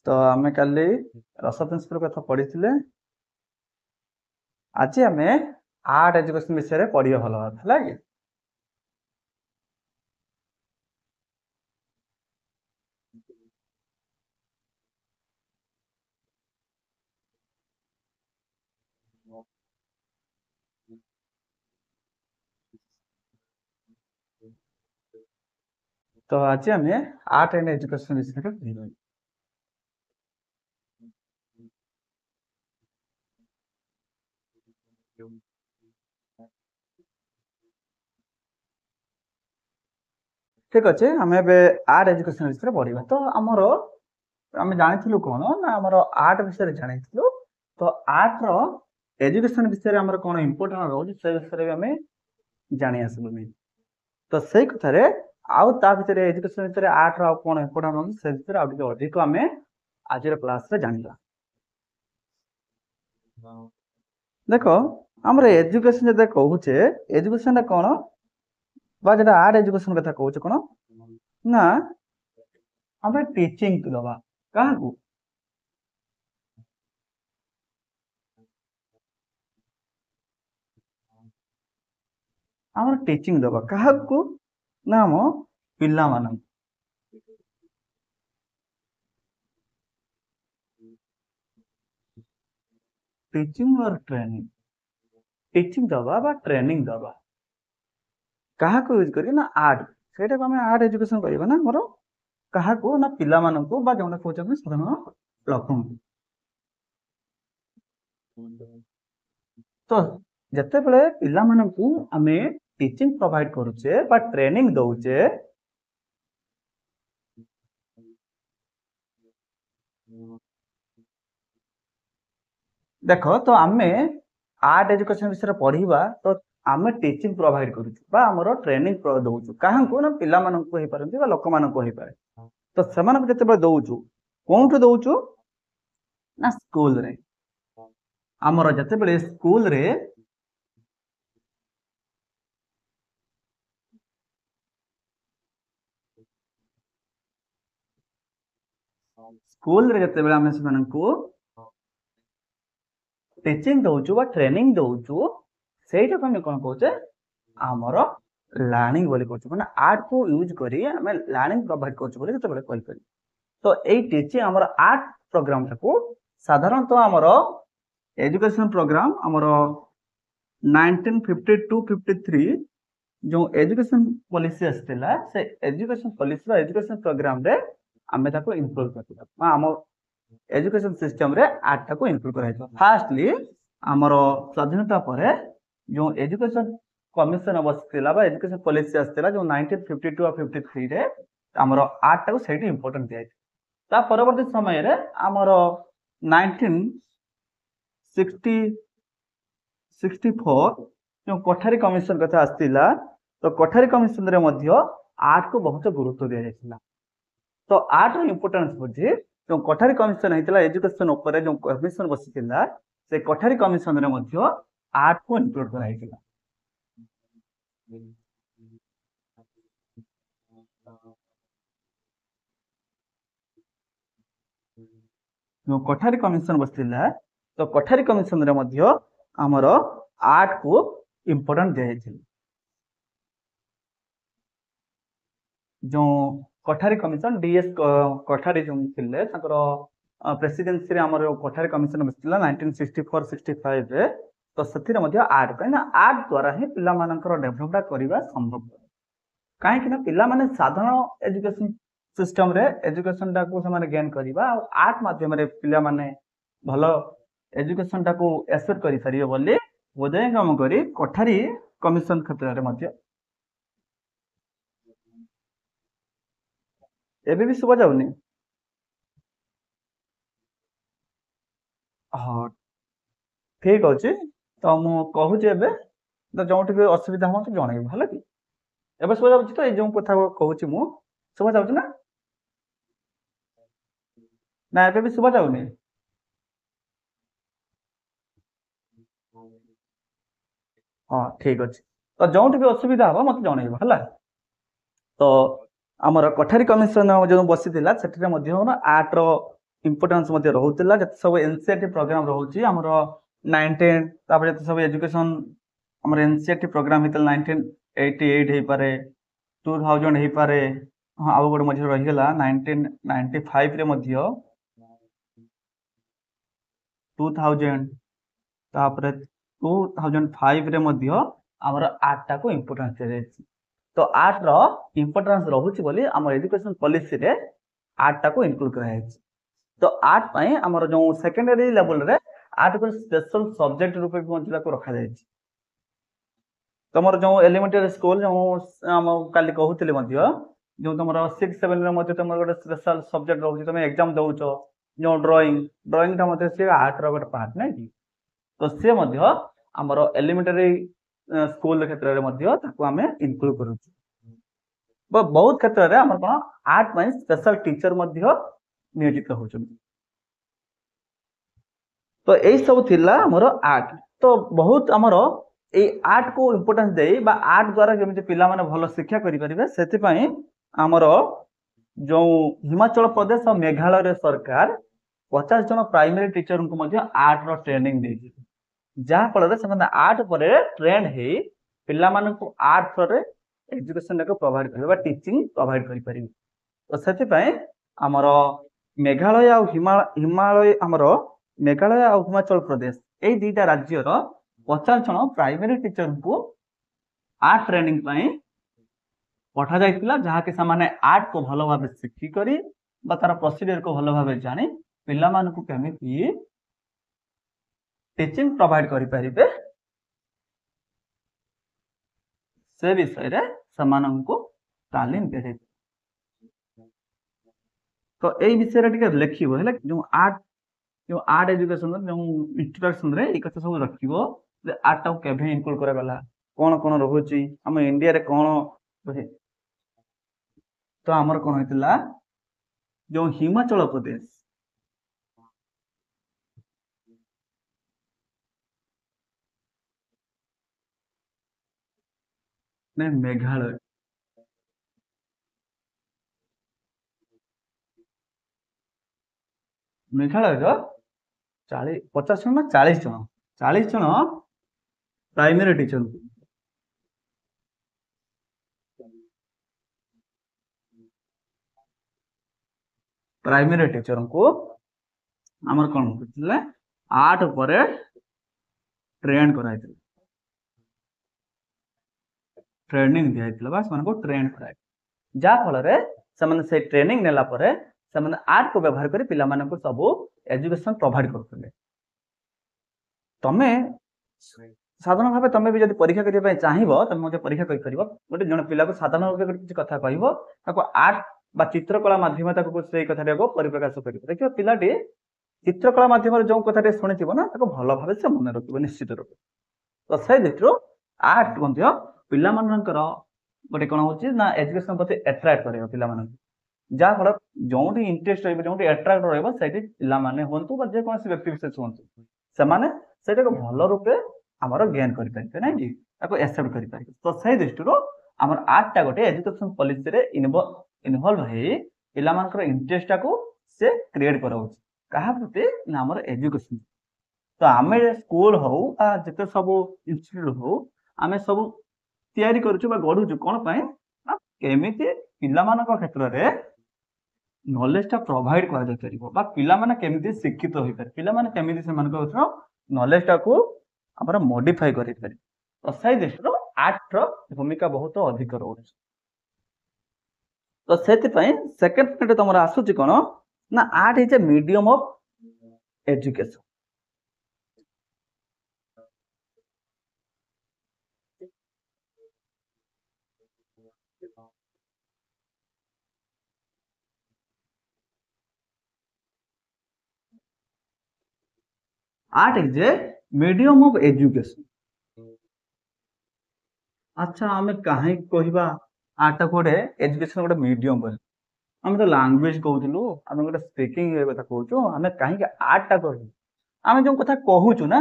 तो आमे काली रस प्रिंसिपल कथा पढ़ी आज आम आर्ट एजुकेशन विषय में पढ़िया भल है कि तो आज आम आर्ट एंड एजुकेशन विषय में पढ़ा ठीक अच्छे आम आर्ट एजुकेशन विषय में पढ़ा तो आमर आम जानी कौन ना आमर आर्ट विषय जानी तो आर्ट रो एजुकेशन विषय में कौन इम्पोर्टाट रोज से विषय में जानी आसलु तो से कथार आउ ता भीतर एजुकेशन विषय आर्ट रो कौन इम्पोर्टाट रोज से विषय आउ अधिक आम आज क्लास रे जानिबा देखो आमर एजुकेशन जब कहूचे एजुकेशन कौन बा जो आर्ट एजुकेशन कथा कहूचे कौन ना आम टीचिंग दबा क्या आम टीचिंग दबा क्या ना आम पिला मान टीचिंग और ट्रेनिंग टीचिंग दबा बा ट्रेनिंग दबा क्या यूज करी ना आर्ट से आर्ट एजुकेशन करवा ना मोर क्या ना पिला मानू बा जो कहते साधारण लोक तो जिते बड़े पिला मानू आम टीचिंग प्रोवाइड करुचे बा ट्रेनिंग दौचे देख तो आम आर्ट एजुकेशन विषय पढ़ा तो आम टीचिंग प्रोवाइड कर ट्रेनिंग दौचु क्या ना पिला हो पारे लोक मान हो पारे तो से जिते दौचु कौटू दौचु ना स्कूल रे आमर जिते स्कूल रे स्कूल रे जिते आम से टीचिंग दौचु बा ट्रेनिंग दौचु सेटा को आम कौन कहे आमर लर्निंग बोली कहूँ मैंने आर्ट को यूज करी आम लर्निंग प्रोवाइड कर तो यही टीचिंग आमर आर्ट प्रोग्राम टाको साधारणतः आमर एजुकेशन प्रोग्राम आमर 1952-53 जो एजुकेशन पॉलिसी आसला से एजुकेशन पॉलिसी एजुकेशन प्रोग्राम रे आम इनक्लूड कर आम एजुकेशन सिस्टम रे आर्ट टाको इनक्लूड कर फास्टली आमर स्वाधीनता पर जो एजुकेशन कमिशन बसला एजुकेशन पॉलिसी आसला जो 1952 और 53 रे आमर आर्ट टाको सेठी इंपोर्टेंट दिया ता परवर्ती समय रे आमर 1964 जो कोठारी कमिशन कथा आसला तो कोठारी कमिशन रे मध्य आर्ट को बहुत गुरुत्व दिया जायतिला तो आर्ट रो इंपोर्टेंस बुझी जो कोठारी कमिशन होता एजुकेशन ऊपर जो कमिशन बसीला से कोठारी कमिशन रे मध्य आर्ट को इंक्लूड कराइला जो कोठारी कमिशन बसीला तो कोठारी कमिशन रे मध्य आमर आर्ट को इम्पोर्टेंट दिया जायतिला जो कोठारी कमिशन डीएस कोठारी जो थिले ताकर प्रेसिडेंसी रे हमर कोठारी कमिशन बसला 1964-65 रे तो सेथिरे मध्ये आर्ट कहिना आर्ट द्वारा ही पिला मानकर डेवलपडा करिवा संभव काहे कि ना पिला माने साधारण एजुकेशन सिस्टम रे एजुकेशन टा को समान गेन करिवा आर्ट माध्यम रे पिला माने भलो एजुकेशन टा को एसेट करि सरियो बोली बोधे काम करी कोठारी कमिशन क्षेत्र रे मध्ये एबे भी सुबह जाऊनी हाँ ठीक अच्छे तो मु कहूँ एबे तो जो असुविधा हम जनइब है कि एबे सुबह जाऊँ तो ये कथा कहूँ मु सुबह जाऊँ ना एबे भी सुबह जाऊनी हाँ ठीक अच्छे तो जो भी असुविधा हम मत जनइब है तो आमर कोठारी कमिशन जो बसी आर्ट इम्पोर्टान्स मध्य रहउतिला जते सब एनसीईआरटी प्रोग्राम रहउची हमर 19 तापर जते सब एजुकेशन हमर एनसीईआरटी प्रोग्राम हितल 1988 हे पारे 2000 हे पारे हां आउ गोटे मध्य रहि गेला 1995 रे मध्य 2000 तापर 2005 रे मध्य हमर आर्ट टा को इम्पोर्टेंस दे जायछि तो आर्ट रो इम्पोर्टेंस रहउची बोली हमर एजुकेशन पॉलिसी रे आर्ट टा को इंक्लूड करा जायछि तो आर्ट पई हमर जो सेकेंडरी लेवल रे आर्ट को स्पेशल सब्जेक्ट रूपे भी मंजिला को रखा जायछि तमर जो एलिमेंटरी स्कूल जो हम काली कहउतिले मध्य जो तमर 6 7 रे मध्य तमर गोटे स्पेशल सब्जेक्ट रहउची तमे एग्जाम दउचो जो ड्राइंग टा मध्य से आर्ट रो गोटे पार्ट नै कि तो से मध्य हमर एलिमेंटरी स्कूल क्षेत्र रे मध्य ताको हमें इंक्लूड करूछु बहुत क्षेत्र रे हमर कोन आर्ट पई स्पेशल टीचर मध्य नियोजित होछन तो एई सब थिला हमर आर्ट तो बहुत हमर ए आर्ट को इंपोर्टेंस देई बा आर्ट द्वारा जेमिति पिला माने भलो शिक्षा करि परिबे सेति पई हमर जो हिमाचल प्रदेश और मेघालय रे सरकार 50 जन प्राइमरी टीचर को मध्य आर्ट रो ट्रेनिंग देछि जा फल रे समान आर्ट परे ट्रेन हे पिला माने को आर्ट रे एजुकेशन को प्रोवाइड करबा टीचिंग प्रोवाइड करि परिबे तो सेति पई हमर मेघालय और हिमालय हमर मेघालय और हिमाचल प्रदेश ए दुईटा राज्य रो 50 जन प्राइमरी टीचर को आर्ट ट्रेनिंग पई पठा जाइतिला जहा के सामाने आर्ट को भलो भाबे शिखी करी बा तार प्रोसीजर को भलो भाबे जानी पिला मान को केमिति टीचिंग प्रोवाइड करि परिबे से विषय रे समान को तालीम दे तो ए विषय रे टिके लेखिबो हैला जो आर्ट एजुकेशन जो इंट्रोडक्शन रे ए कथा सब रखिबो जे आर्ट टा केभे इंक्लूड करा गला कोन कोन रहउची हम इंडिया रे कोन तो हमर कोन होइतिला जो हिमाचल प्रदेश ने मेघालय मेघालय रो 40 50 जन 40 जन प्राइमरी टीचर को हमर कोन होइतिला आर्ट परे ट्रेन कराइतिला ट्रेनिंग दिया बस मन को ट्रेन कराए जा फल रे समान से ट्रेनिंग नेला परे समान आर्ट को व्यवहार करी पिला मानन को सब एजुकेशन प्रोवाइड करथले तमे साधारण भाबे तमे भी जदि परीक्षा करिया पय चाहिबो तमे मते परीक्षा करि परिबो गोटे जण पिला को साधारण भाबे किछ कथा कहइबो ताको आर्ट बा चित्रकला माध्यम ताको से कथा को परिप्रकाश करिबो देखियो पिलाटी चित्रकला माध्यम जो कथा सुनिथिबो ना ताको भलो भाबे से मन रखिबो निश्चित रूप तो से देखियो आर्ट मध्य पिला मानकर गोटे कोन होची ना एजुकेशन प्रति अट्रैक्ट करियो पिला मान जा फल जोंटी इंटरेस्ट रहबो जोंटी अट्रैक्ट रहबो सेठी पिला माने होंतु बा जे कोन से व्यक्ति विशेष होंतु से माने सेटा को भलो रूपे हमर ज्ञान करि पारिते नै जी ताको एक्सेप्ट करि पारिते तो सही दृष्टिरो हमर आर्ट टा गोटे एजुकेशन पॉलिसी रे इन्वॉल्व हे पिला मानकर इंटरेस्ट को से क्रिएट कराउची कहा प्रति ना हमर एजुकेशन तो आमे स्कूल हो आ जते सब इंस्टीट्यूट हो आमे सब तैयारी करूछु बा गढुछु कोन पय केमिति पिला मानक क्षेत्र रे नॉलेज टा प्रोवाइड करा जाय परिबो बा पिला माने केमिति शिक्षित होई पारे पिला माने केमिति से मानक क्षेत्र नॉलेज टा को हमरा मॉडिफाई करि पारे तो सही दृष्टिरो आर्ट रो भूमिका बहुत अधिक रहउछ तो सेति पय सेकंड पॉइंट तमरा आसुची कोन ना art is a medium of education art is a medium of education अच्छा हमें काहे कहिबा आर्ट कोडे एजुकेशन गोटे मीडियम बोल हम तो लैंग्वेज कहउथिलु हम गोटे स्पीकिंग कथा कहउछु हमें काहे के आर्ट टा कहू हम जो कथा कहउछु ना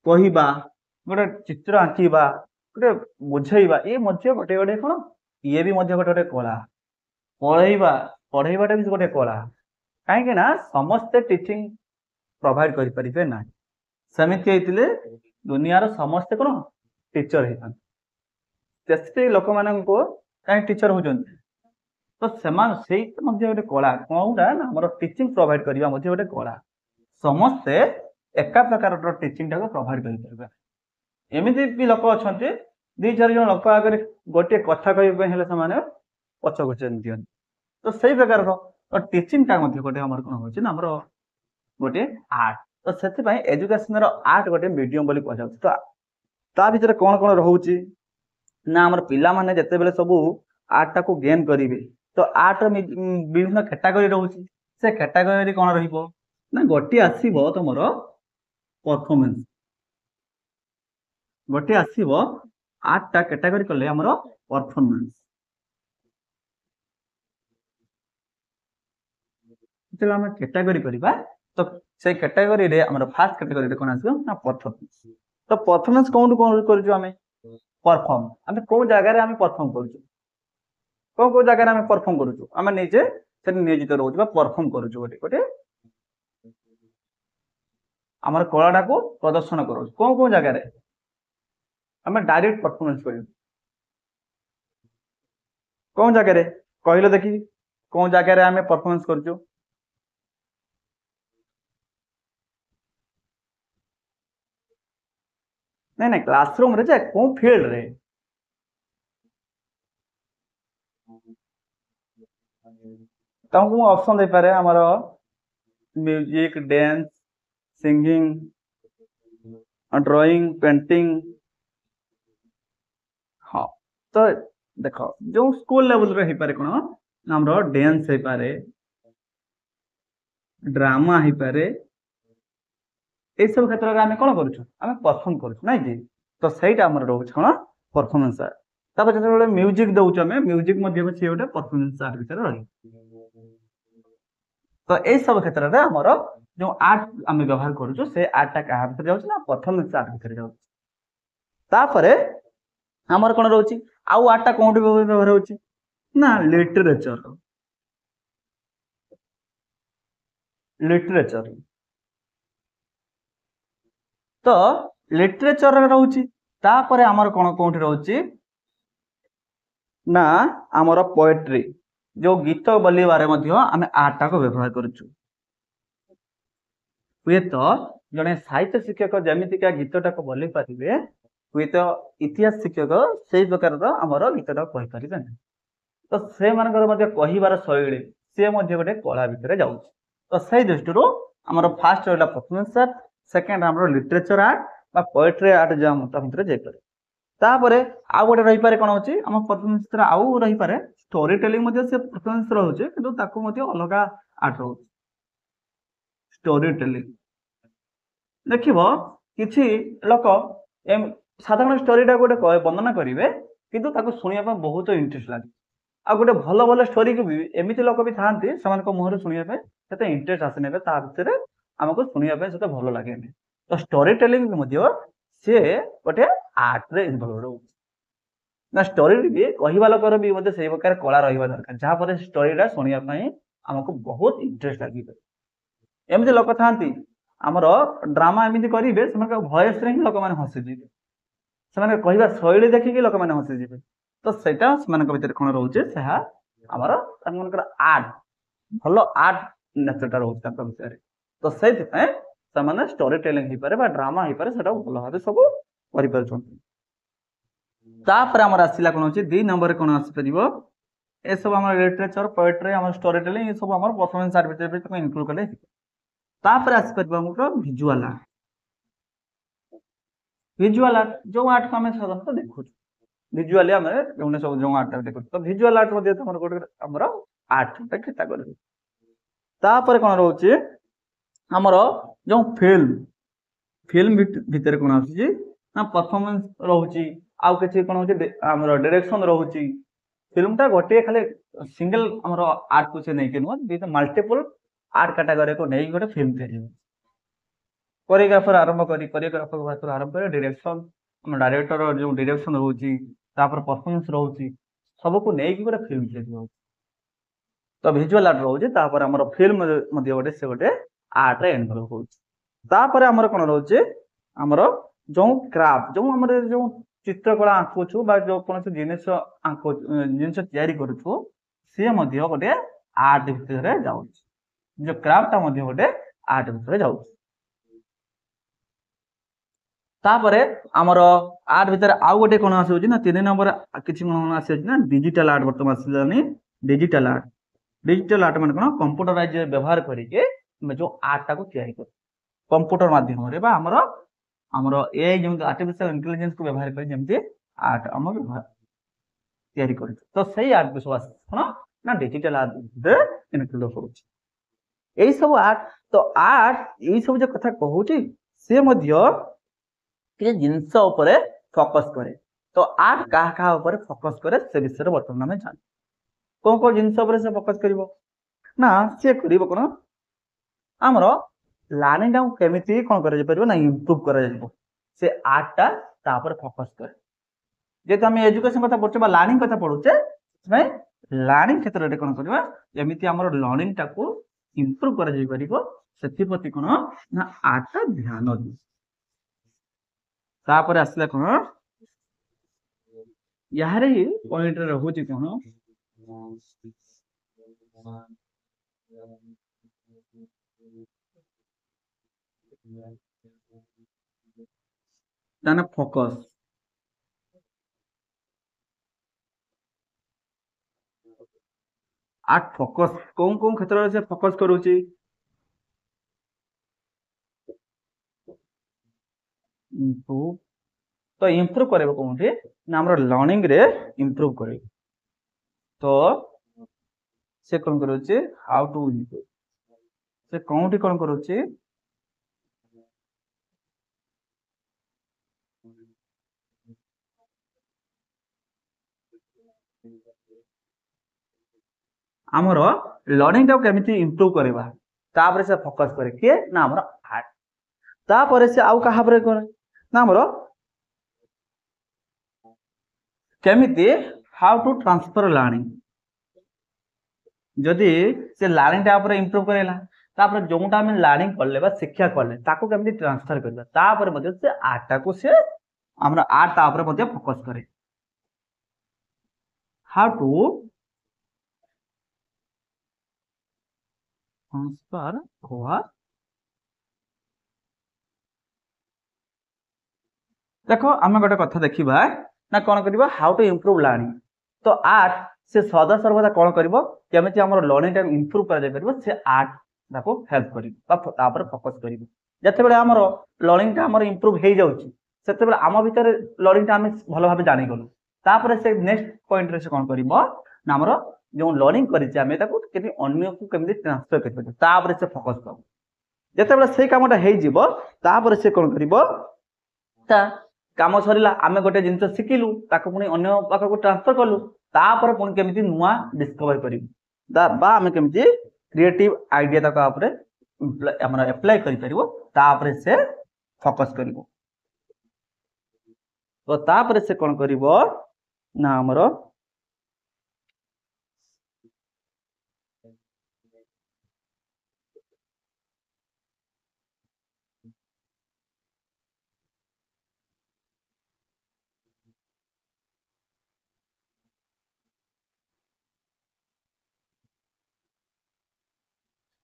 कहिबा गोटे चित्र आंकीबा गोटे बुझाइबा ए मध्य गोटे गोटे कोन ये भी मध्य गोटे गोटे कला पढ़ाइबाटा भी गोटे कला कहीं ना समस्ते टीचिंग प्रोवाइड करि परिबे ना सेमिति हेतिले दुनियार समस्ते कोन टीचर हेतन स्पेसिफिक लोक मानको कहीं टीचर होजन तो सेमान सेई मध्ये गोटे कला कोउडा ना हमर टीचिंग प्रोवाइड करिया मध्ये गोटे कला समस्ते एका प्रकार टीचिंग टाको प्रोवाइड करि परिबे एमिति भी लोक अछंती दी चार जन लोक आगे गोटे कथा कहबे हेले समान पछ गोचन दियन तो सेई प्रकार रो टीचिंग टा मध्ये गोटे हमर कोन होछि ना हमर गोटे आर्ट तो सेति पई एजुकेशन रो आर्ट गोटे मीडियम बोली कहै जाउछि तो ता भीतर कोन कोन रहउछि ना हमर पिला माने जते बेले सब आर्ट टा को गेन करिवे तो आर्ट विभिन्न कैटेगरी रहउछि से कैटेगरी कोन रहिबो ना गोटे आसीबो तमर परफॉर्मेंस गोटे आसीबो आर्ट टा कैटेगरी कले हमर परफॉर्मेंस जब हम कैटेगरी करबा तो से कैटेगरी रे हमर फर्स्ट कैटेगरी रे कोन आसीबो ना परफॉर्मेंस तो परफॉर्मेंस कोन कोन करजु हमें परफॉर्म हमें को जगह रे हमें परफॉर्म करजु को जगह रे हमें परफॉर्म करजु हमें निजे से नियोजित रहउछि बा परफॉर्म करजु गोटे गोटे हमर कलाटा को प्रदर्शन करू को जगह रे हमें डायरेक्ट परफॉर्मेंस करू को जगह रे कहलो देखि को जगह रे हमें परफॉर्मेंस करजु नहीं नहीं क्लासरूम रे जे को फील्ड रे तुमको ऑप्शन दे पारे हमर music dance singing drawing painting हाँ तो देखो जो स्कूल लेवल रे ही पारे कोन हमरो डांस हे पारे ड्रामा ही पारे ए सब क्षेत्र रे हमें कोन करूछु हमें परफॉर्म करूछु नै कि तो सेटा हमर रहउछ कोन परफॉर्मेंस आर्ट तब जते म्यूजिक दउछ हमें म्यूजिक मध्ये में से ओटा परफॉर्मेंस आर्ट भीतर रही तो ए सब क्षेत्र रे हमर जो आर्ट हमें व्यवहार करूछु से आर्ट टा कहा भीतर जाउछ ना परफॉर्मेंस आर्ट भीतर जाउछ तापरे हमर कोन रहउछि आउ आर्ट टा कोन व्यवहार होउछि ना लिटरेचर तो लिटरेचर रहउछि तापरे हमर कोन कोठी रहउछि ना हमर पोएट्री जो गीत बोलिबारे मध्ये हमें आर्ट टा को व्यवहार करूछु हुए तो जने साहित्य शिक्षक जेमिति का गीत टा को बोली पारिबे हुए तो इतिहास शिक्षक सेही प्रकार रो हमर गीत टा कहि पारिबे तो से मानकर मध्ये कहिबार शैली से मध्ये गोटे कला भितर जाउछ तो सही दृष्टि हमर फर्स्ट रहला परफॉर्मेंस आर्ट सेकंड हमर लिटरेचर आर्ट बा पोएट्री आर्ट जो हम ता भितर जाय पारे तापरे आ गोटे रही पारे कोन होची हम परफॉर्मेंस रा आउ रही पारे स्टोरी टेलिंग मध्ये से परफॉर्मेंस रहउची किंतु ताको मध्ये अलगा आर्ट रहउची स्टोरी टेलिंग देखिबो किछि लोक एम साधारण स्टोरी टा गोटे वर्णना करिवे किंतु ताको सुनिया पे बहुत इंटरेस्ट लागे आ गोटे भलो भलो स्टोरी को भी एमिति लोक भी थांती समान को मुहर सुनिया पे सेते इंटरेस्ट आसने पे ता भितर हमको सुनिया पे सेते भलो लागे तो स्टोरी टेलिंग मध्ये से गोटे आर्ट रे इन्वॉल्व रहउ ना स्टोरी भी कहिबा लोकर भी मध्ये सेही प्रकार कला रहिबा दरकार जहा पर स्टोरी रा सुनिया पई हमको बहुत इंटरेस्ट लागी एमिति लोक थांती हमर ड्रामा एमिति करिवे समान वॉइस रे लोक माने हसी जिवे समान कहिबा शैली देखि कि लोक माने हसी जिवे तो सेटा समान भीतर कोन रहउचे सेहा हमर मनकर आर्ट भलो आर्ट नेचरटा रहउचे ताका विषय तो सेति पे समान स्टोरी टेलिंग ही पारे बा ड्रामा ही पारे सेटा भलो भाबे सब करि परछन तापर हमर आसिला कोन होचे 2 नंबर कोन आसी परिबो ए सब हमर लिटरेचर पोएट्री हमर स्टोरी टेलिंग ए सब हमर परफॉर्मेंस आर्ट भीतर भी इंक्लूड करले तापर आसी परिबो हमर विजुअल आर्ट जो आर्ट को हमें साधारणतः देखु विजुअली हमें जोने सब जो आर्ट देखु तो विजुअल आर्ट मध्ये हमर गोटे हमर आर्ट ता कैटेगरी तापर कोन रहउची हमर जो फिल्म भीतर कोन आसी ना परफॉर्मेंस रहउची आउ केछि कोन होची हमर डायरेक्शन रहउची फिल्म ता गोटे खाली सिंगल हमर आर्ट को से नै के know the multiple art category को नै गोटे फिल्म थे कोरियोग्राफर आरंभ करी कोरियोग्राफर बात आरंभ करे डायरेक्शन हम डायरेक्टर जो डायरेक्शन रहउची तापर परफॉर्मेंस रहउची सब को नै कि गोटे फिल्म थे तो विजुअल आर्ट रोचे तापर हमर फिल्म मध्ये गोटे से गोटे आर्ट रे इन्वॉल्व होउछ तापर हमर कोन रोचे हमर जो क्राफ्ट जो हमर जो चित्रकला आंकुछु बा जो कोनसे जिनिस आंको जिनिस तयारी करूछु से मध्ये गोटे आर्ट भितर जाउछ जो क्राफ्ट मध्ये गोटे आर्ट भितर जाउछ तापर हमर आर्ट भितर आउ गोटे कोन आसुछि ना 3 नंबर किछि कोन आसुछि ना डिजिटल आर्ट वर्तमान आसिलानी डिजिटल आर्ट माने कोन कंप्यूटराइज व्यवहार करिके जो आर्ट टाको तयारी कर कंप्यूटर माध्यम रे बा हमर हमर एआई जेम आर्टिफिशियल इंटेलिजेंस को व्यवहार करि जेमति आर्ट हम व्यवहार तयारी कर तो सही आर्ट विश्वास कोन ना डिजिटल आर्ट दे इनक्लूड होउछि एई सब आर्ट तो आर्ट एई सब जे कथा कहूछि से मध्य कि जिनस ऊपर फोकस करे तो आर्ट कहा कहा ऊपर फोकस करे से विषय वर्तमान में जान कौन जिनस ऊपर से फोकस करिवो ना से करिवो कोन हमरो लर्निंग टाउ केमिति कोन करे परबो ना इंप्रूव करे जाबो से आर्ट ता तापर फोकस करे जेत हम एजुकेशन कथा पढछे बा लर्निंग कथा पढुछे में लर्निंग क्षेत्र रे कोन करबा एमिति हमरो लर्निंग टाको इंप्रूव करे जाई परिबो सेति प्रति कोन ना आर्ट ता ध्यान दि तापर आसला कोन यारे पॉइंट रे रहउची कोन ताना फोकस आर्ट फोकस कौन कौन क्षेत्र से फोकस करूची इंप्रूव तो इंप्रूव करे कोनठी ना हमर लर्निंग रे इंप्रूव करे तो से कोन करूची हाउ टू इंप्रूव से कोनठी कोन करूची हमर लर्निंग टा केमिति इंप्रूव करबा तापर से फोकस करे के ना हमर आर्ट तापर से आउ कहा पर करे ना हमर केमिति हाउ टू ट्रांसफर लर्निंग जदि से लर्निंग टा पर इंप्रूव करेला तापर जोंटा हम लर्निंग करले बा शिक्षा करले ताको केमिति ट्रांसफर करबा तापर मध्ये से आर्ट टा को से हमर आर्ट ता पर मध्ये फोकस करे हाउ टू ट्रांसफर हुआ देखो आम गोटे कथा देखा ना कौन कर हाउ टू इम्प्रूव लर्निंग तो आर्ट से सदा सर्वदा कौन कर केमी आम लर्निंग टाइम इम्प्रूव कर से आर्ट ताको हेल्प कर फोकस कर जिते आम लर्निंग आम इम्प्रूव हो जाऊँगी से आम भर लर्निंग आम भल भाव जानीगलु तापर से नेक्स्ट पॉइंट रे से कौन कर आमर जो लर्निंग करें अन्य को केमी ट्रांसफर कर से फोकस कर जिते से कमटा हो से कौन कर काम सरिला आमे गोटे जिनस शिखिलु ताको पुणी अन्य पाख को ट्रांसफर कलु तापर पुणी केमिति नुआ डिस्कवर करिवु बा आमे केमिति क्रिएटिव आइडिया ताको आपरे हमरा अप्लाई करि परिवो तापर से फोकस करिवो तो तापर से कोन करिवो ना हमरो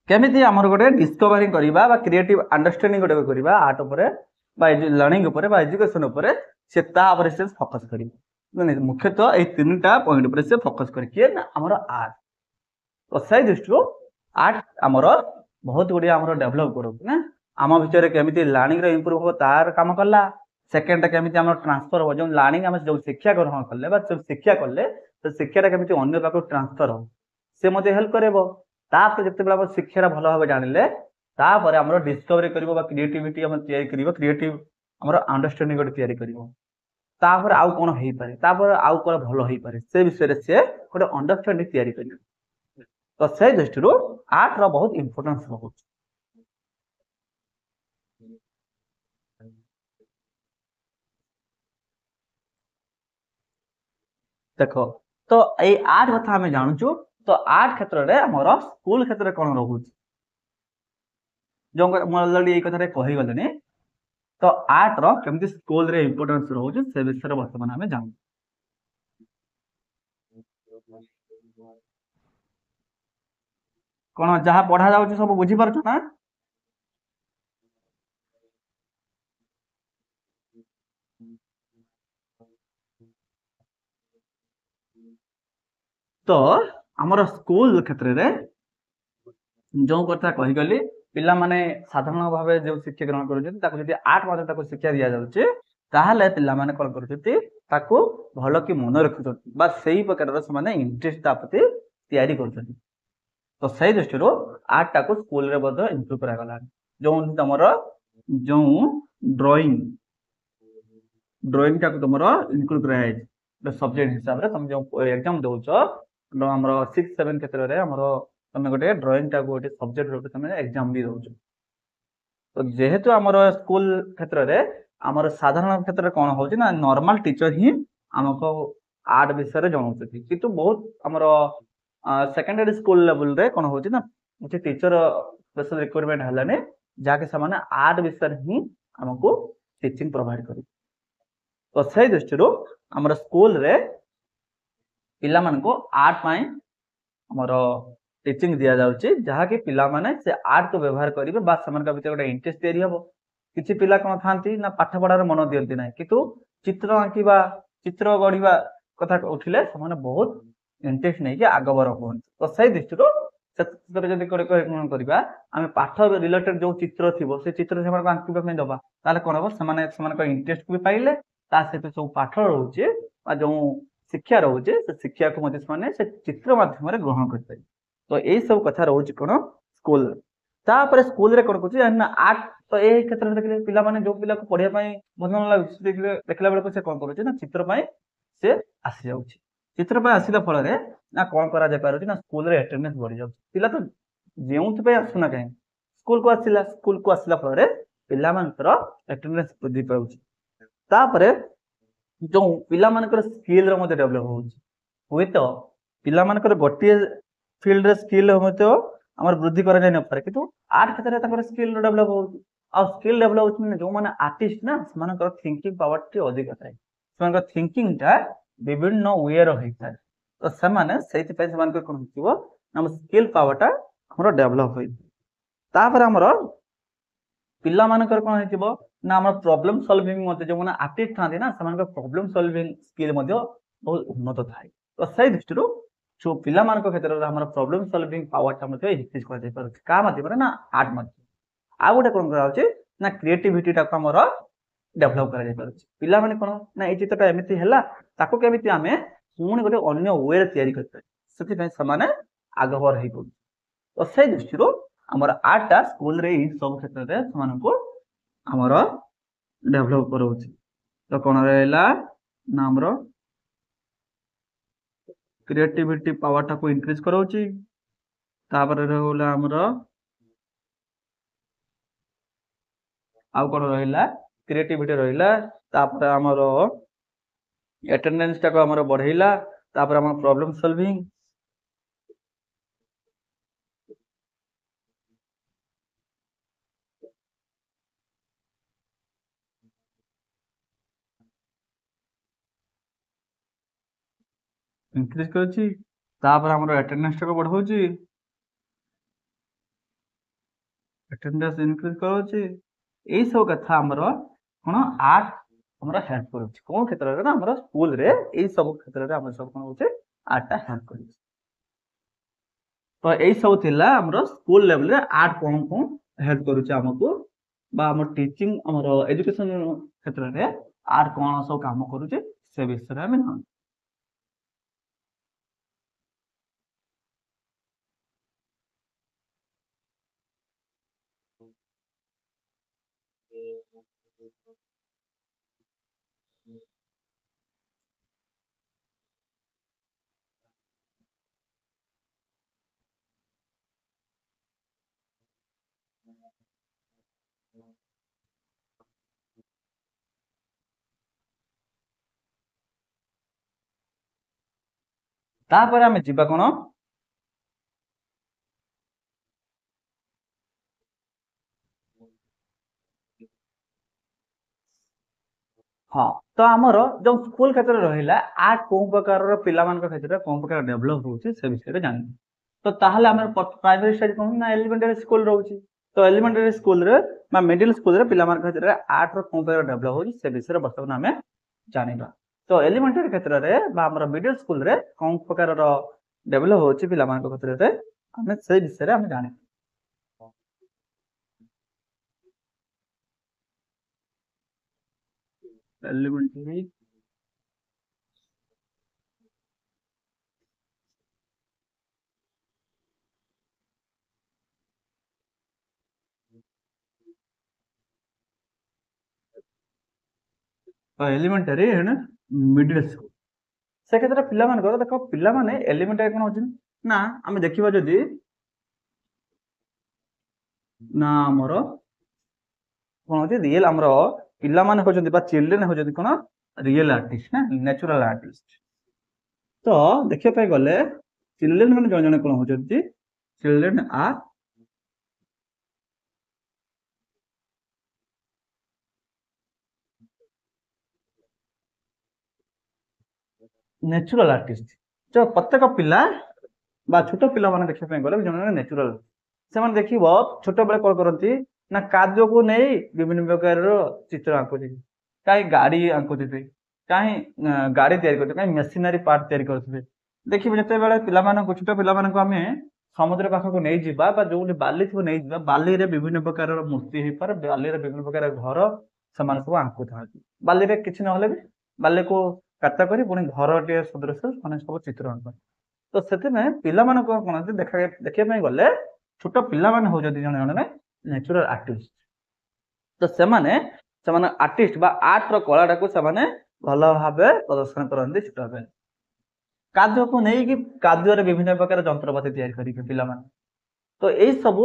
केमिति हमर गोटे डिस्कवरिंग करिबा बा क्रिएटिव अंडरस्टैंडिंग गोटे करिबा आर्ट ऊपर बा लर्निंग ऊपर बा एजुकेशन ऊपर से ता ऊपर से फोकस करिबा मुख्यतः ए तीनटा पॉइंट ऊपर से फोकस करके ना हमर आर्ट तो सही दृष्टि आर्ट हमर बहुत गुडी हमर डेवलप करू ना आम भितर केमिति लर्निंग रे इंप्रूव हो तार काम करला सेकंड केमिति हमर ट्रांसफर हो जो लर्निंग हम जो शिक्षा ग्रहण करले बा जो शिक्षा करले तो शिक्षा केमिति अन्य पाको ट्रांसफर हो से मते हेल्प करेबो तापर जते बेला शिक्षा भल भाव जानिले तापर हमर डिस्कवरी करिवो बा क्रिएटिविटी हम तयारी करिवो क्रिएटिव हमर अंडरस्टैंडिंग गोटे तयारी करिवो तापर आउ कोन होई पारे तापर आउ कोन भल होई पारे से विषय से गोटे अंडरस्टैंडिंग तयारी करिवो तो से दृष्टि आर्ट रो बहुत इंपोर्टेंस बहुत देखो तो ए आर्ट कथा हमें जानूचु तो आर्ट क्षेत्र रे हमर स्कूल क्षेत्र रे कोन रहउछ जो म ऑलरेडी ए कथा रे कहि गलनी तो आर्ट रो केमती स्कूल रे इंपोर्टेंस रहउछ से विषय रे वर्तमान हमें जान कोन जहा पढ़ा जाउछ सब बुझी परछ ना तो हमर स्कूल क्षेत्र रे जो कथा कहि गली पिला माने साधारण भावे जो शिक्षा ग्रहण करूछन ताको जदि आर्ट माने ताको शिक्षा दिया जाउछ ताहले पिला माने कोन करूछथि ताको भलो कि मन रखुछथि बा सेही प्रकार रो माने इंटरेस्ट ता प्रति तैयारी करूछथि तो सही दृष्टि आर्ट टाको स्कूल रे बद इंप्रूव करा गला जो तमरो जो ड्राइंग ड्राइंग टाको तमरो इंक्लूड करा है सब्जेक्ट हिसाब रे तुम जो एग्जाम दोछ हमरो 6 7 क्षेत्र रे हमरो तमे गोटे ड्राइंग टाको गोटे सब्जेक्ट रो तमे एग्जाम भी दोछ तो जेहेतु हमरो स्कूल क्षेत्र रे हमरो साधारण क्षेत्र रे कोन होची ना नॉर्मल टीचर ही हमको आर्ट विषय रे जणाउछथि किंतु बहुत हमरो सेकेंडरी स्कूल लेवल रे कोन होची ना जे टीचर स्पेशल रिक्वायरमेंट हलाने जाके समान आर्ट विषय ही हमको टीचिंग प्रोवाइड करी तो सही दृष्टि हमर स्कूल रे पिला मन को आर्ट पाई हमर टीचिंग दिया जाउची जहा कि पिला माने से आर्ट को व्यवहार करिवे बा समान का भीतर गोटे इंटरेस्ट तैयारी हबो किछि पिला कोन थांती ना पाठ पढ़ार मन दियंती नाही किंतु चित्र आंकिबा चित्र गढिबा कथा उठिले समान बहुत इंटरेस्ट नहीं कि आगबर होन तो सही दृष्टि से जदि करबा आमे पाठ रिलेटेड जो चित्र थिबो से चित्र से आंकिबा में दबा ताले कोन हबो समान समान का इंटरेस्ट भी पाइले ता सहित सब पाठ रहउची बा जो शिक्षा रहउची से शिक्षा को मते माने से चित्र माध्यम रे ग्रहण करतै तो यही सब कथा रहउची कोन स्कूल तापर स्कूल रे कोन कहउची ना आर्ट तो ए क्षेत्र में देखले पिला माने जो पिला को पढ़िया पई मन लागु देखला बेले से कोन करूची ना चित्र पई से आसी जाउची चित्र पई आसीला फल रे ना कोन करा जाय पारुची ना स्कूल रे अटेंडेंस बढ़ी जाउची पिला तो जेउथ पे आसुना काहे स्कूल को आसीला फल रे पिला मानकर अटेंडेंस वृद्धि पाउची तापर जो पिला मानकर स्किल रे मते डेवलप होउची हुए तो पिला मानकर गोटे फील्ड रे स्किल होतो हमर वृद्धि करा जाय न पारे किंतु आर्ट क्षेत्र रे ताकर स्किल डेवलप होउची आ स्किल डेवलप होउची माने जो माने आर्टिस्ट ना मानकर थिंकिंग पावर टी अधिक थाए मानकर थिंकिंग टा विभिन्न वे रो होइता तो समान सेति पे समान को कोन होतिबो हम स्किल पावर टा हमर डेवलप होई तापर हमर पिला मानकर कोन हेतिबो ना हमर प्रॉब्लम सॉल्विंग मते जो माने आर्टिस्ट थांदी ना समान प्रॉब्लम सॉल्विंग स्किल मते बहुत उन्नत थाए तो सही दृष्टि जो पिला मान क्षेत्र में हमर प्रॉब्लम सॉल्विंग पावर टा मते इंक्रीज कर दे पर का माध्यम रे ना आर्ट माध्यम आ गोटे कोन करा होची ना क्रिएटिविटी टा को हमर डेवलप करा जाय पर पिला माने कोन ना ए चित्रटा एमिति हैला ताको केमिति हमें पुणी गोटे अन्य वे रे तयारी करते सेति पे समान आगवर हे पड़ तो सही दृष्टि हमर आर्ट टा स्कूल रे इ सब क्षेत्र रे समान को हमर डेवलप करौची तो कोन रहला ना हमर क्रिएटिविटी पावर टा को इंक्रीज करौची तापर रहला हमर आउ कोन रहला क्रिएटिविटी रहला तापर हमर अटेंडेंस टा को हमर बढ़ैला तापर हमर प्रॉब्लम सॉल्विंग इंक्रीज करछि तापर हमर अटेंडेंस टा को बढ़ौची अटेंडेंस इंक्रीज करछि एई सब कथा हमर कोन आर्ट हमरा हेल्प करूछि कोन क्षेत्र रे ना हमरा स्कूल रे एई सब क्षेत्र रे हमर सब कोन होछि आर्ट टा हेल्प करूछि तो एई सब थिला हमरा स्कूल लेवल रे आर्ट कोन कोन हेल्प करूछि हमको बा हमर टीचिंग हमर एजुकेशन क्षेत्र रे आर्ट कोन सब काम करूछि से विषय रे हम तापर हमें जिबा कोन हाँ तो आमर जो स्कूल क्षेत्र रहा आर्ट कौ प्रकार पिला क्षेत्र कौ प्रकार डेभलप होची से विषय जान तो ताहले आम प्राइमरी स्टेज कौन ना एलिमेंटरी स्कूल रोचे तो एलिमेंटरी स्कूल रे मिडिल स्कूल रे पिला क्षेत्र में आर्ट रो कौ प्रकार डेभलप होची से विषय बर्तमान आम जानिबा तो एलिमेंटरी क्षेत्र में आम मिडिल स्कूल रे कौ प्रकार डेभलप होची पिला क्षेत्र में आम से विषय आम जान एलिमेंटरी एलिमेंटरी मिडिल स्कूल से क्षेत्र में देख पे एलिमेंटरी कौन हो ना आम देखा जदि ना आमर कौन हो रियल आमर पिला माने होचंदी बा चिल्ड्रेन होचंदी कौन रियल आर्टिस्ट ना नेचुरल आर्टिस्ट तो देखिए पाई गले चिल्ड्रेन माने जण जण कौन होचंदी चिल्ड्रेन आर नेचुरल आर्टिस्ट जो प्रत्येक पिला बा छोट पिला माने देखिए पाई गले जण जण नेचुरल से माने देखिबो छोट बेले कौन करती ना काद्य को नहीं विभिन्न प्रकार चित्र आंकुचे कहीं गाड़ी आंकुचे कहीं गाड़ी तैयारी करते कहीं मेसिनरी पार्ट तैयारी करते देखिए जिते बड़े पिला छोट पिला आम समुद्र पाखक नहीं जावा जो बाली थी नहीं जावा बाली रे विभिन्न प्रकार मूर्ति हो पारे बाली रे विभिन्न प्रकार घर से सब आंकु था बाली रे किसी ना भी बाली को काटा करी पुणी घर टे सदृश मैंने सब चित्र आंकन तो से पिला कौन देखा गले छोट पिला हूँ जन जन नेचुरल आर्टिस्ट तो से आर्टिस्ट बा आर्ट रो कलाटा को से भल भाव प्रदर्शन करते छोट बेले काद्य को नहीं कि काद्य विभिन्न प्रकार जंत्रपाति तैयारी करेंगे पिला तो यही सब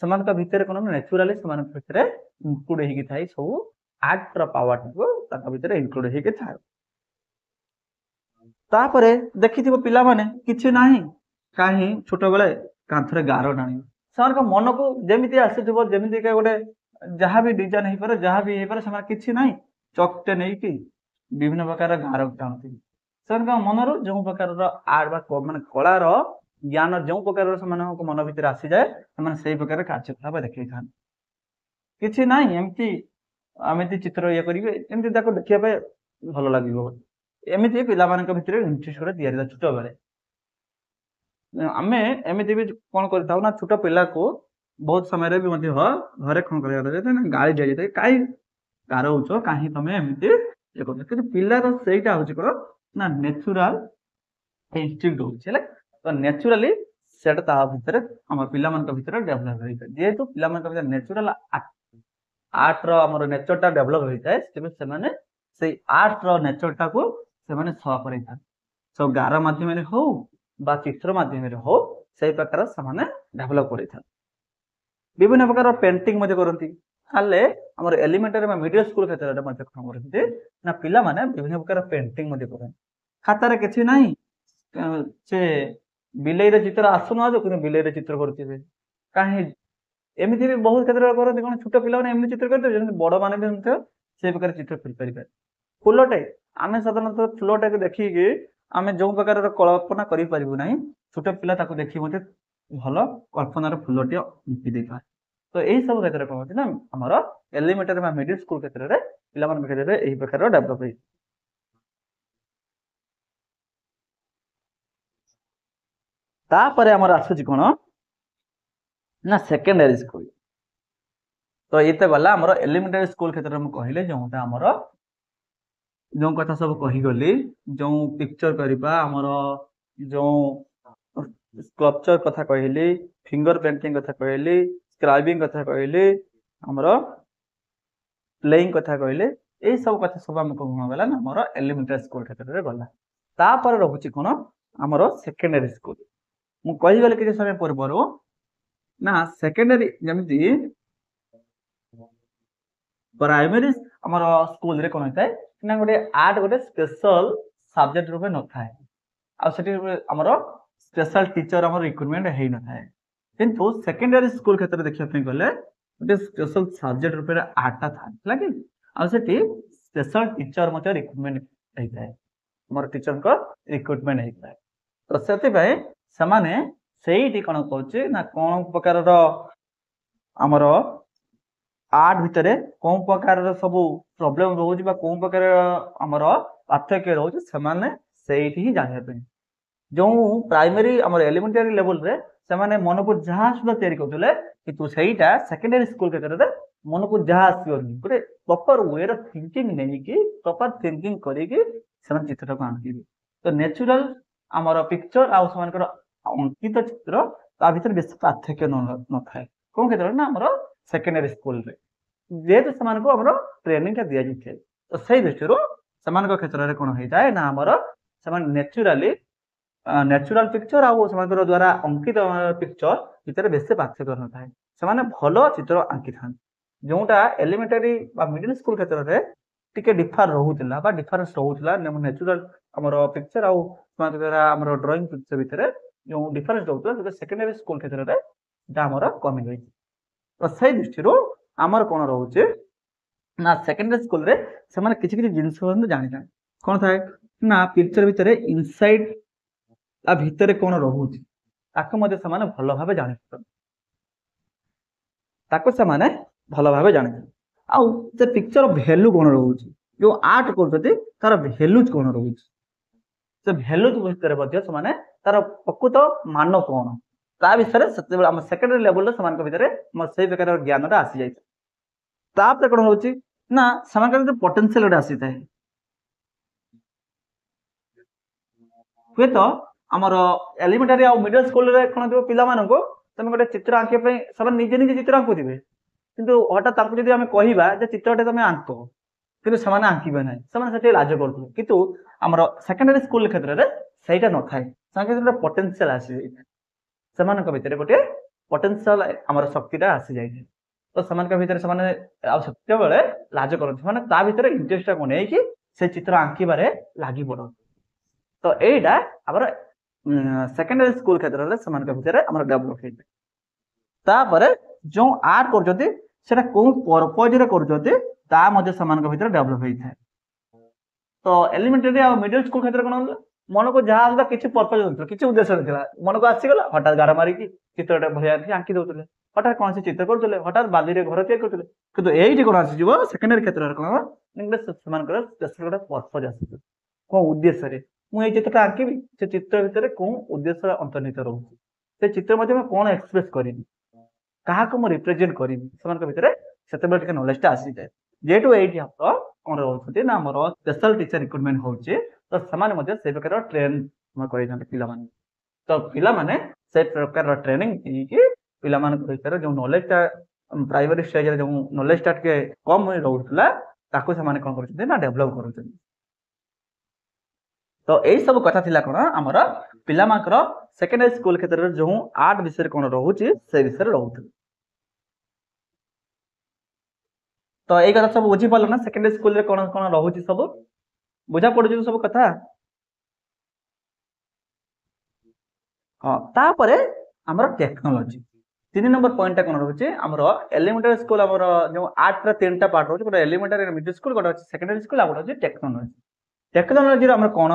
से भितर कौन नेचुराली से इनक्लूड होगी सब आर्ट रो पावर को भितर इनक्लूड होगी था तापर देखि पिला माने किछि नाही काहे छोट बेले कांथरे गारो टाणी से मन को जमी आसुव जमी गोटे जहाँ भी डिजाइन हो पारे जहाँ भी हो पारे किछि नाही चकटे नहीं कि विभिन्न प्रकार गार टाणती से मनर जो प्रकार आर्ट मान कलार ज्ञान जो प्रकार से मन भर आसी जाए से प्रकार कार्यकलाप देखी था कि ना एमती आमती चित्र ये करेंगे एमती देखा भल लगे एमती पिला भितर इंटरेस्ट गोटे छोट बेले आम एमती भी कौन कर छोट पिला को बहुत समय भी घरे कौन कर गाड़ी दिया जाए कहीं गारौच कहीं तुम एमती ये कर पिलार सहीटा हूँ कौन ना नेचुरल इंस्टिंक्ट होचे तो नेचुरली सेटा भितर आम पिला भितर डेभलप होता है जेहेतु पिला भितर नेचुरल आर्ट रो नेचरटा डेभलप होता है से आर्ट रो नेचरटा को से सह कर सब गार मध्यम हो बा चित्र मध्यम हो से प्रकार से डेभलप कर विभिन्न प्रकार पेंटिंग करती आम एलिमेंटरी मिडिल स्कूल क्षेत्र में कौन करते ना पिला माने विभिन्न प्रकार पेंटिंग करते खातार किसी ना से बिलई चित्र आसु ना बिलई चित्र करते कहीं एमती भी बहुत क्षेत्र में करते कौन छोट पिला एमती चित्र करते बड़ मान भी से प्रकार चित्र कर फुलटे आम साधारणतः फुलटा को देखिए आम जो प्रकार कल्पना करना छोट पिला देखिए मत भल कल्पनार फुलटे लिपि दे पाए तो यही सब क्षेत्र कौन होती ना आमर एलिमेंटरी मिडिल स्कूल क्षेत्र में पिला क्षेत्र में यही प्रकार डेभलप हो तापर आमर आसूची कौन ना सेकेंडरी स्कूल तो ये तो गला आमर एलिमेंटरी स्कूल क्षेत्र में कहले जोटा आमर जो कथा सब कहीगली जो पिक्चर करवा आमर जो स्कल्पचर कथा कहली फिंगर पेंटिंग कथा कहली स्क्राइबिंग कथा कहली आमर प्लेइंग कथा कहले यही सब कथा सब आम कौन गला ना आमर एलिमेंटरी स्कूल क्षेत्र में गला तापर रोचे कौन आमर सेकेंडरी स्कूल मु कहीगली किसी समय पूर्व ना सेकेंडरी जमी प्राइमरी आमर स्कूल रे कौन होता है ना गोटे आर्ट गोटे स्पेशल सब्जेक्ट रूप न था आमर स्पेशल टीचर आम रिक्रुटमेंट हो न था किंतु सेकेंडरी स्कूल क्षेत्र देखा गले गोटे स्पेशल सब्जेक्ट रूप आर्टा था कि स्पेशल टीचर मते रिक्रुटमेंट होता है हमर टीचर को रिक्रुटमेंट होता है तो से समाने सेठी कौन कहूँ ना कौन प्रकार आमर आर्ट भितर कौन प्रकार सब प्रोब्लेम रोज कौन प्रकार आमर पार्थक्य रोज से ही जानापी जो प्राइमरी आम एलिमेंटारी लेवल रे से मन को जहाँ सुधा तैयारी करते कि सहीटा सेकेंडरी स्कूल क्षेत्र में मन को जहाँ आसोनी गोटे प्रॉपर वे थिंकिंग नहीं कि प्रॉपर थिंकिंग करके चित्र को आंकी तो नेचुरल आमर पिक्चर आउ से अंकित चित्र ता भर बेस पार्थक्य न था कौन क्षेत्र ना आम सेकेंडरी स्कूल रे जेहेतु से ट्रेनिंग दि जाए तो सही दृष्टि से क्षेत्र में कौन होता है ना आमर से नेचुराली नेचुरल पिक्चर आउ से द्वारा अंकित पिक्चर भितर बेस पार्थक्य न था से भल चित्र आंकी था जोटा एलिमेंटारी मिडिल स्कूल क्षेत्र में टिके डिफर रोला डिफरेन्स रोला नेचुरल आमर पिक्चर आउ आम ड्रॉइंग पिक्चर भितर जो डिफरेन्स रोला सेकेंडरी स्कूल क्षेत्र में आमर कमी रही तो सही दृष्टि आमर कौन रोचे ना सेकेंडरी स्कूल रे से किसी किसी जिनस जानी था कौन था ना पिक्चर भितर इनसाइड आ भितर कौन रोचे भल भाव जानी भल भाव जानी आउ से पिक्चर भैल्यू कौन रोचे जो आर्ट कर तार भैल्यूज कौन रोचे से भैल्यूज भितर से तार प्रकृत मान कौन ता विषय से सेकेंडरी लेवल भितर से प्रकार ज्ञानटा आसी जाए तापर कौन हो ना से पोटेंशियल गोटे आसी थाए हुए तो आमर एलिमेंटारी आ मिडिल स्कूल रे कौन थी पिला मानको तुम गोटे चित्र आंकिया से निजे निजे चित्र आंकुवे किंतु हठात जब आम कहवा चित्रटे तुम आंक कि आंकबे ना से लाज करुले किंतु आमर सेकेंडरी स्कूल क्षेत्र में सहीटा न था पोटेंशियल आसी से गोटे पोटेंशियल आमर शक्तिटा आसी जाए तो भीतर से बेले लाज करते भीतर इंटरेस्ट को लेकिन से चित्र आंकबार लगी पड़ तो यहीटा आमर सेकेंडरी स्कूल क्षेत्र में भीतर आम डेभलप होता जो आर्ट कर कौन पर्पज कर भीतर डेभलप होता है तो एलिमेंटारी आ मिडिल स्कूल क्षेत्र कौन मन को जहाँ आसा किसी पर्पज ना किसी उद्देश्य नहीं मन को आसीगला हठात गार मारिकी चित्रटे भाया आंकी दौले हठात कौन से चित्र करुले हठात बाली घर तैयारी करुले किंतु यही कौन आस सेकेंडरी क्षेत्र में कौन गोटे पर्पज आस कौन उद्देश्य मुझे चित्रटा आंकी से चित्र भितर कौन उद्देश्य अंतर्निहित रोचे से चित्र कौन एक्सप्रेस करी क्या रिप्रेजेंट करी भीतर से नॉलेजटा आसी जाए जेहेतु ये कौन रोचे ना आम स्पेशल टीचर रिक्रुटमेंट होचे तो से प्रकार ट्रेन पिला तो पिला से प्रकार ट्रेनिंग पिला भीतर जो नॉलेजटा प्राइमरी स्टेज जो नॉलेजटा कम रोला कौन कर डेभलप कर तो यही सब कथा थिला कौन आमर पिला सेकेंडरी स्कूल क्षेत्र में जो आर्ट विषय कौन रोचे से विषय रोते तो यही कथा सब बुझी पाल ना सेकेंडरी स्कूल में कौन कौन रोचे सब बुझा पड़ू सब कथा हाँ तापरे आमर टेक्नोलॉजी 3 नंबर पॉइंट कौन रोचे आमर एलिमेंटरी स्कूल आमर जो आर्ट रे 3टा पार्ट रोचे गोटे एलिमेंटरी मिडिल स्कूल गोटे सेकेंडरी स्कूल आ गोटे टेक्नोलॉजी टेक्नोलॉजी आमर कौन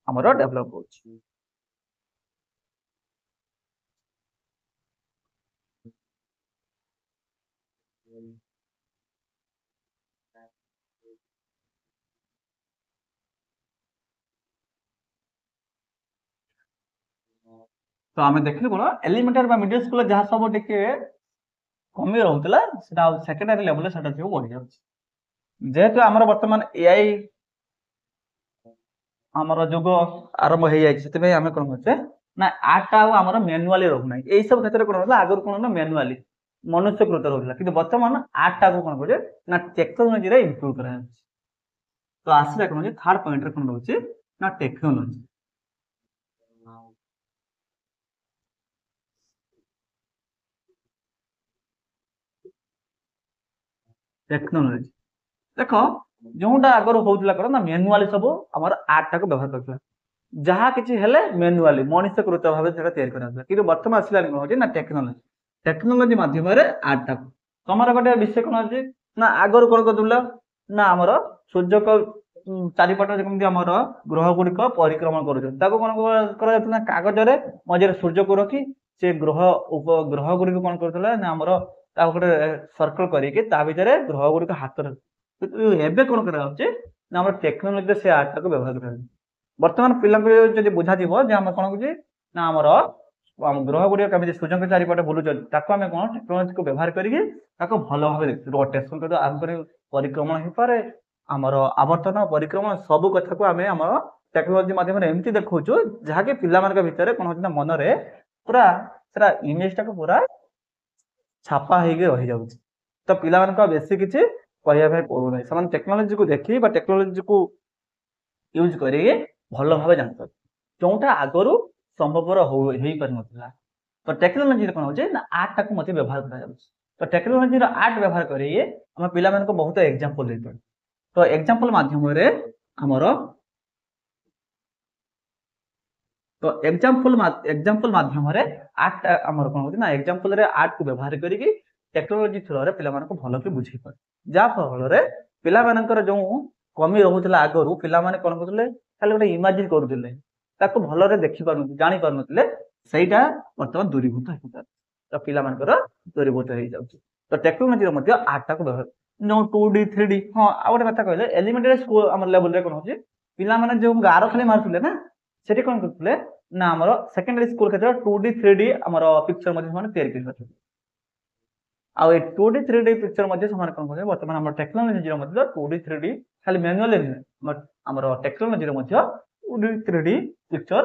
आमर डेभलप हो तो आम देखिलु कौन एलिमेंटरी मिडिल स्कूल जहाँ सब टे कमी रोला सेकेंडरी लेवल से बढ़ी जाऊँ जेहेतु आमर बर्तमान एआई आमर जुग आरंभ हो जाए आम कौन करते ना आर्टा आमर मैनुआली रोना यही सब क्षेत्र में कौन होता आगुरी कौन ना मैनुआली मनुष्यकृत रोला कि बर्तमान आर्टा को कौन करे ना टेक्नोलोजी इम्प्रूव कर तो आसला कौन थर्ड पॉइंट कौन रोचे ना टेक्नोलोजी टेक्नोलोजी देख जोटा आगर होता कौन ना मैनुआली सब आम आर्टा को व्यवहार करता जहाँ किसी हेले मैनुआली मनुष्यकृत भाव कि बर्तमान आसला कौन हो ना टेक्नोलोजी टेक्नोलोजी मध्यम आर्टा को तुम गोटे विषय कौन अच्छे ना आगर कौन कर ନା ଆମର ସୂର୍ଯ୍ୟଙ୍କ ଚାରିପଟ ଯେମିତି ଆମର ଗ୍ରହ ଗୁଡିକ ପରିକ୍ରମଣ କରୁଛନ୍ତି ତାକୁ କଣ କରାଯାଉଥିଲା ନା କାଗଜରେ ମଝିରେ ସୂର୍ଯ୍ୟକୁ ରଖି ସେ ଗ୍ରହ ଗୁଡିକ କଣ କରୁଥିଲା ନା ଆମର ତାକୁ ଗୋଟେ ସର୍କଲ କରିକି ତା ଭିତରେ ଗ୍ରହ ଗୁଡିକ ହାତରେ କିନ୍ତୁ ଏବେ କଣ କରାଯାଉଛି ନା ଆମର ଟେକ୍ନୋଲୋଜିରେ ସେ ଆର୍ଟଟାକୁ ବ୍ୟବହାର କରାଯାଉଛି। ବର୍ତ୍ତମାନ ପିଲାଙ୍କୁ ଯଦି ବୁଝାଯିବ ଯେ ଆମେ କଣ କହୁଛି ନା ଆମର ଆମ ଗ୍ରହ ଗୁଡିକ କେମିତି ସୂର୍ଯ୍ୟଙ୍କ ଚାରିପଟେ ବୁଲୁଛନ୍ତି ତାକୁ ଆମେ କଣ ଟେକ୍ନୋଲୋଜିକୁ ବ୍ୟବହାର କରିକି ତାକୁ ଭଲ ଭାବେ ଦେଖୁ ରୋଟେସନ କରି ଆମ ପରିକ୍ରମଣ ହେଇପାରେ ଆମର ଆବର୍ତ୍ତନ ପରିକ୍ରମଣ ସବୁ କଥାକୁ ଆମେ ଆମର ଟେକ୍ନୋଲୋଜି ମାଧ୍ୟମରେ ଏମିତି ଦେଖଉଛୁ ଯାହାକି ପିଲାମାନଙ୍କ ଭିତରେ କଣ ହଉଛି ନା ମନରେ ପୁରା ସେଟା ଇମେଜ ଟାକୁ ପୁରା ଛାପା ହେଇକି ରହିଯାଉଛି। ତ ପିଲାମାନଙ୍କୁ ଆଉ ବେଶୀ କିଛି କହିବା ପାଇଁ ପଡୁନାହିଁ ସେମାନେ ଟେକ୍ନୋଲୋଜିକୁ ଦେଖି ବା ଟେକ୍ନୋଲୋଜିକୁ ୟୁଜ କରି ଭଲ ଭାବେ ଜାଣିପାରୁଛନ୍ତି ଯୋଉଟା ଆଗରୁ ସମ୍ଭବପର ହେଇପାରୁନଥିଲା। ତ ଟେକ୍ନୋଲୋଜିରେ କଣ ହଉଛି ନା ଆର୍ଟଟାକୁ ମଧ୍ୟ ବ୍ୟବହାର କରାଯାଉଛି। ତ ଟେକ୍ନୋଲୋଜିର ଆର୍ଟ ବ୍ୟବହାର କରି ଆମେ ପିଲାମାନଙ୍କୁ ବହୁତ ଏକ୍ସାମ୍ପଲ ଦେଇପାରୁ। ତ ଏକ୍ସାମ୍ପଲ ମାଧ୍ୟମରେ ଆମର ଏକ୍ସାମ୍ପଲ ମାଧ୍ୟମରେ ଆର୍ଟ ଆମର କଣ ହଉଛି ନା ଏକ୍ସାମ୍ପଲରେ ଆର୍ଟକୁ ବ୍ୟବହାର କରିକି ଟେକ୍ନୋଲୋଜି ଥ୍ରୋରେ ପିଲାମାନଙ୍କୁ ଭଲକି ବୁଝେଇ ପାରୁ ଯାହା ଫଳରେ ପିଲାମାନଙ୍କର ଯୋଉ କମି ରହୁଥିଲା ଆଗରୁ ପିଲାମାନେ କଣ କରୁଥିଲେ ଖାଲି ଗୋଟେ ଇମାଜିନ କରୁଥିଲେ ତାକୁ ଭଲରେ ଦେଖି ପାରୁନଥିଲେ ଜାଣି ପାରୁନଥିଲେ ସେଇଟା ବର୍ତ୍ତମାନ ଦୂରୀଭୂତ ହେଇପାରୁଛି। ତ ପିଲାମାନଙ୍କର ଦୂରୀଭୂତ ହେଇଯାଉଛି। ତ ଟେକ୍ନୋଲୋଜିର ମଧ୍ୟ ଆର୍ଟଟାକୁ ବ୍ୟବହାର ଯୋଉ 2D 3D ହଁ ଆଉ ଗୋଟେ କଥା କହିଲେ ଏଲିମେଣ୍ଟାରୀ ସ୍କୁଲ ଆମର ଲେଭେଲରେ କଣ ହଉଛି ପିଲାମାନେ ଯୋଉ ଗାର ଖାଲି ମାରୁଥିଲେ ନା ସେଠି କଣ କରୁଥିଲେ ନା ଆମର ସେକେଣ୍ଡାରୀ ସ୍କୁଲ କ୍ଷେତ୍ରରେ 2D 3D ଆମର ପିକ୍ଚର ମଧ୍ୟ ସେମାନେ ତିଆରି କରିପାରୁଛନ୍ତି। ଆଉ ଏ 2D 3D ପିକ୍ଚର ମଧ୍ୟ ସେମାନେ କଣ କରୁଛନ୍ତି ବର୍ତ୍ତମାନ ଆମର ଟେକ୍ନୋଲୋଜିର ମଧ୍ୟ 2D 3D ଖାଲି ମ୍ୟାନୁଆଲି ନୁହେଁ ଆମର ଟେକ୍ନୋଲୋଜିର ମଧ୍ୟ 2D 3D ପିକ୍ଚର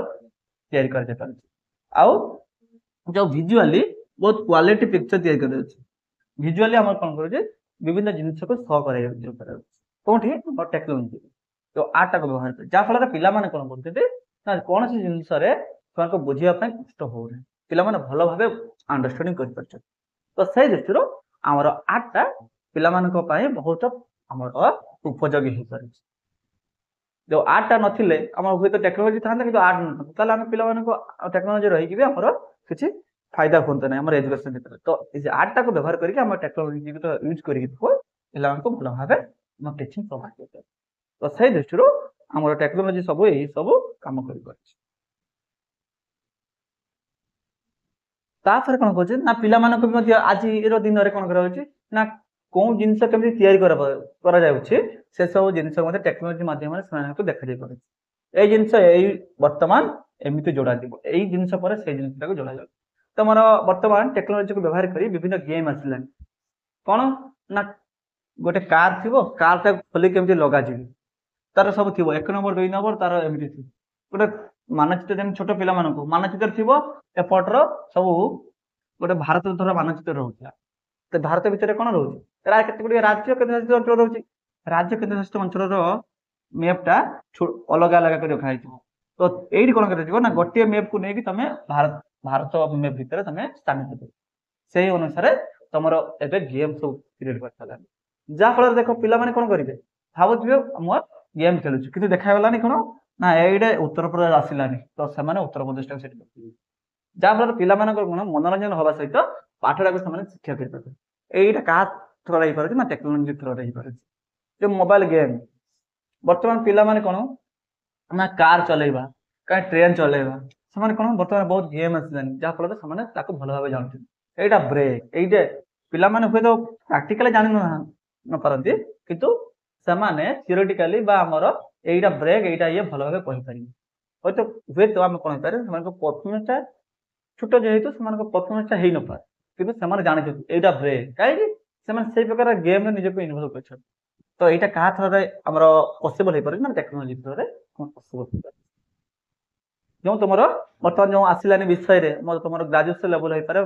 ତିଆରି କରାଯାଇପାରୁଛି। ଆଉ ଯୋଉ ଭିଜୁଆଲି ବହୁତ କ୍ୱାଲିଟି ପିକ୍ଚର ତିଆରି କରାଯାଉଛି ଭିଜୁଆଲି ଆମର କଣ କରୁଛି ବିଭିନ୍ନ ଜିନିଷକୁ ସହ କରାଯାଉଛି କୋଉଠି ଆମର ଟେକ୍ନୋଲୋଜି ଯୋଉ ଆର୍ଟଟାକୁ ବ୍ୟବହାର କରି ଯାହା ଫଳରେ ପିଲାମାନେ କଣ କରୁଛନ୍ତି ନା କୌଣସି ଜିନିଷରେ ସେମାନଙ୍କୁ ବୁଝିବା ପାଇଁ କଷ୍ଟ ହଉନାହିଁ ପିଲାମାନେ ଭଲ ଭାବେ ଅଣ୍ଡରଷ୍ଟାଣ୍ଡିଂ କରିପାରୁଛନ୍ତି। ତ ସେଇ ଦୃଷ୍ଟିରୁ ଆମର ଆର୍ଟଟା ପିଲାମାନଙ୍କ ପାଇଁ ବହୁତ ଆମର ଉପଯୋଗୀ ହେଇପାରୁଛି। ଯୋଉ ଆର୍ଟଟା ନଥିଲେ ଆମର ହୁଏତ ଟେକ୍ନୋଲୋଜି ଥାନ୍ତା କିନ୍ତୁ ଆର୍ଟ ନଥାନ୍ତା ତାହେଲେ ଆମେ ପିଲାମାନଙ୍କୁ ଟେକ୍ନୋଲୋଜି ରହିକି ବି ଆମର କିଛି ଫାଇଦା ହୁଅନ୍ତା ନାହିଁ ଆମର ଏଜୁକେସନ କ୍ଷେତ୍ରରେ। ତ ଏଇ ଆର୍ଟଟାକୁ ବ୍ୟବହାର କରିକି ଆମର ଟେକ୍ନୋଲୋଜି ୟୁଜ କରିକି ପିଲାମାନଙ୍କୁ ଭଲ ଭାବେ ଆମ ଟିଚିଂ ପ୍ରୋଭାଇଡ କରିପାରିବା। ତ ସେଇ ଦୃଷ୍ଟିରୁ ଆମର ଟେକ୍ନୋଲୋଜି ସବୁ ଏଇ ସବୁ କାମ କରିପାରୁଛି। ତାପରେ କଣ କହୁଛି ନା ପିଲାମାନଙ୍କୁ ମଧ୍ୟ ଆଜିର ଦିନରେ କଣ କରାଯାଉଛି ନା କୋଉ ଜିନିଷ କେମିତି ତିଆରି କରାଯାଉଛି ସେ ସବୁ ଜିନିଷ ମଧ୍ୟ ଟେକ୍ନୋଲୋଜି ମାଧ୍ୟମରେ ସେମାନଙ୍କୁ ଦେଖାଯାଇ ପାରୁଛି। ଏଇ ଜିନିଷ ଏଇ ବର୍ତ୍ତମାନ ଏମିତି ଯୋଡାଯିବ ଏଇ ଜିନିଷ ପରେ ସେଇ ଜିନିଷଟାକୁ ଯୋଡାଯାଉଛି। ତମର ବର୍ତ୍ତମାନ ଟେକ୍ନୋଲୋଜିକୁ ବ୍ୟବହାର କରି ବିଭିନ୍ନ ଗେମ୍ ଆସିଲାଣି କଣ ନା ଗୋଟେ କାର ଥିବ କାରଟାକୁ ଖୋଲି କେମିତି ଲଗାଯିବ ତାର ସବୁ ଥିବ 1 ନମ୍ବର 2 ନମ୍ବର ତାର ଏମିତି ଥିବ ଗୋଟେ ମାନଚିତ୍ର ଯେମିତି ଛୋଟ ପିଲାମାନଙ୍କୁ ମାନଚିତ୍ର ଥିବ ଏପଟର ସବୁ ଗୋଟେ ଭାରତ ଧର ମାନଚିତ୍ର ରହୁଥିଲା ତ ଭାରତ ଭିତରେ କଣ ରହୁଛି କେତେ ଗୁଡ଼ିଏ ରାଜ୍ୟ କେନ୍ଦ୍ରଶାସିତ ଅଞ୍ଚଳ ରହୁଛି ରାଜ୍ୟ କେନ୍ଦ୍ରଶାସିତ ଅଞ୍ଚଳର ମ୍ୟାପଟା ଅଲଗା ଅଲଗା କରି ରଖାଯାଇଥିବ। ତ ଏଇଠି କଣ କରାଯିବ ନା ଗୋଟିଏ ମ୍ୟାପକୁ ନେଇକି ତମେ ଭାରତ ମ୍ୟାପ ଭିତରେ ତମେ ସ୍ଥାନିତ କରିବ ସେଇ ଅନୁସାରେ ତମର ଏବେ ଗେମ୍ ସବୁ କ୍ରିଏଟ କରିସାରିଲାଣି ଯାହା ଫଳରେ ଦେଖ ପିଲାମାନେ କଣ କରିବେ ଭାବୁଥିବେ ମୁଁ ଗେମ୍ ଖେଳୁଛୁ କିନ୍ତୁ ଦେଖାଗଲାନି କଣ ନା ଏଇଟା ଉତ୍ତରପ୍ରଦେଶ ଆସିଲାନି ତ ସେମାନେ ଉତ୍ତରପ୍ରଦେଶଟାକୁ ସେଠି ରଖିବେ ଯାହା ଫଳରେ ପିଲାମାନଙ୍କର କଣ ମନୋରଞ୍ଜନ ହବା ସହିତ ପାଠଟାକୁ ସେମାନେ ଶିକ୍ଷା କରିପାରିବେ। ଏଇଟା କାହା ଥ୍ରୋରେ ହେଇପାରୁଛି ନା ଟେକ୍ନୋଲୋଜି ଥ୍ରୋରେ ହେଇପାରୁଛି। ଯୋଉ ମୋବାଇଲ ଗେମ୍ ବର୍ତ୍ତମାନ ପିଲାମାନେ କଣ ନା କାର ଚଲେଇବା କାହିଁ ଟ୍ରେନ ଚଲେଇବା ସେମାନେ କଣ ବର୍ତ୍ତମାନ ବହୁତ ଗେମ୍ ଆସିଲାଣି ଯାହା ଫଳରେ ସେମାନେ ତାକୁ ଭଲ ଭାବେ ଜାଣୁଛନ୍ତି ଏଇଟା ବ୍ରେକ୍ ଏଇଟା ପିଲାମାନେ ହୁଏତ ପ୍ରାକ୍ଟିକାଲି ଜାଣି ନପାରନ୍ତି କିନ୍ତୁ ସେମାନେ ଥିଓରିଟିକାଲି ବା ଆମର ଏଇଟା ବ୍ରେକ୍ ଏଇଟା ଇଏ ଭଲ ଭାବେ କହିପାରିବେ ହୁଏତ ଆମେ କଣ ହେଇପାରେ ସେମାନଙ୍କ ପରଫର୍ମାନ୍ସଟା ଛୋଟ ଯେହେତୁ ସେମାନଙ୍କ ପରଫର୍ମାନ୍ସଟା ହେଇନପାରେ କିନ୍ତୁ ସେମାନେ ଜାଣିଛନ୍ତି ଏଇଟା ବ୍ରେକ୍ କାହିଁକି ସେମାନେ ସେଇ ପ୍ରକାର ଗେମରେ ନିଜକୁ ଇନଭଲ୍ଭ କରିଛନ୍ତି। ତ ଏଇଟା କାହା ଥ୍ରୋରେ ଆମର ପସିବଲ ହେଇପାରୁଛି ନା ଟେକ୍ନୋଲୋଜି ଥ୍ରୋରେ ପସିବଲ ହେଇପାରୁଛି। ଯୋଉ ତମର ବର୍ତ୍ତମାନ ଯୋଉ ଆସିଲାନି ବିଷୟରେ ତମର ଗ୍ରାଜୁଏସନ ଲେଭେଲ ହେଇପାରେ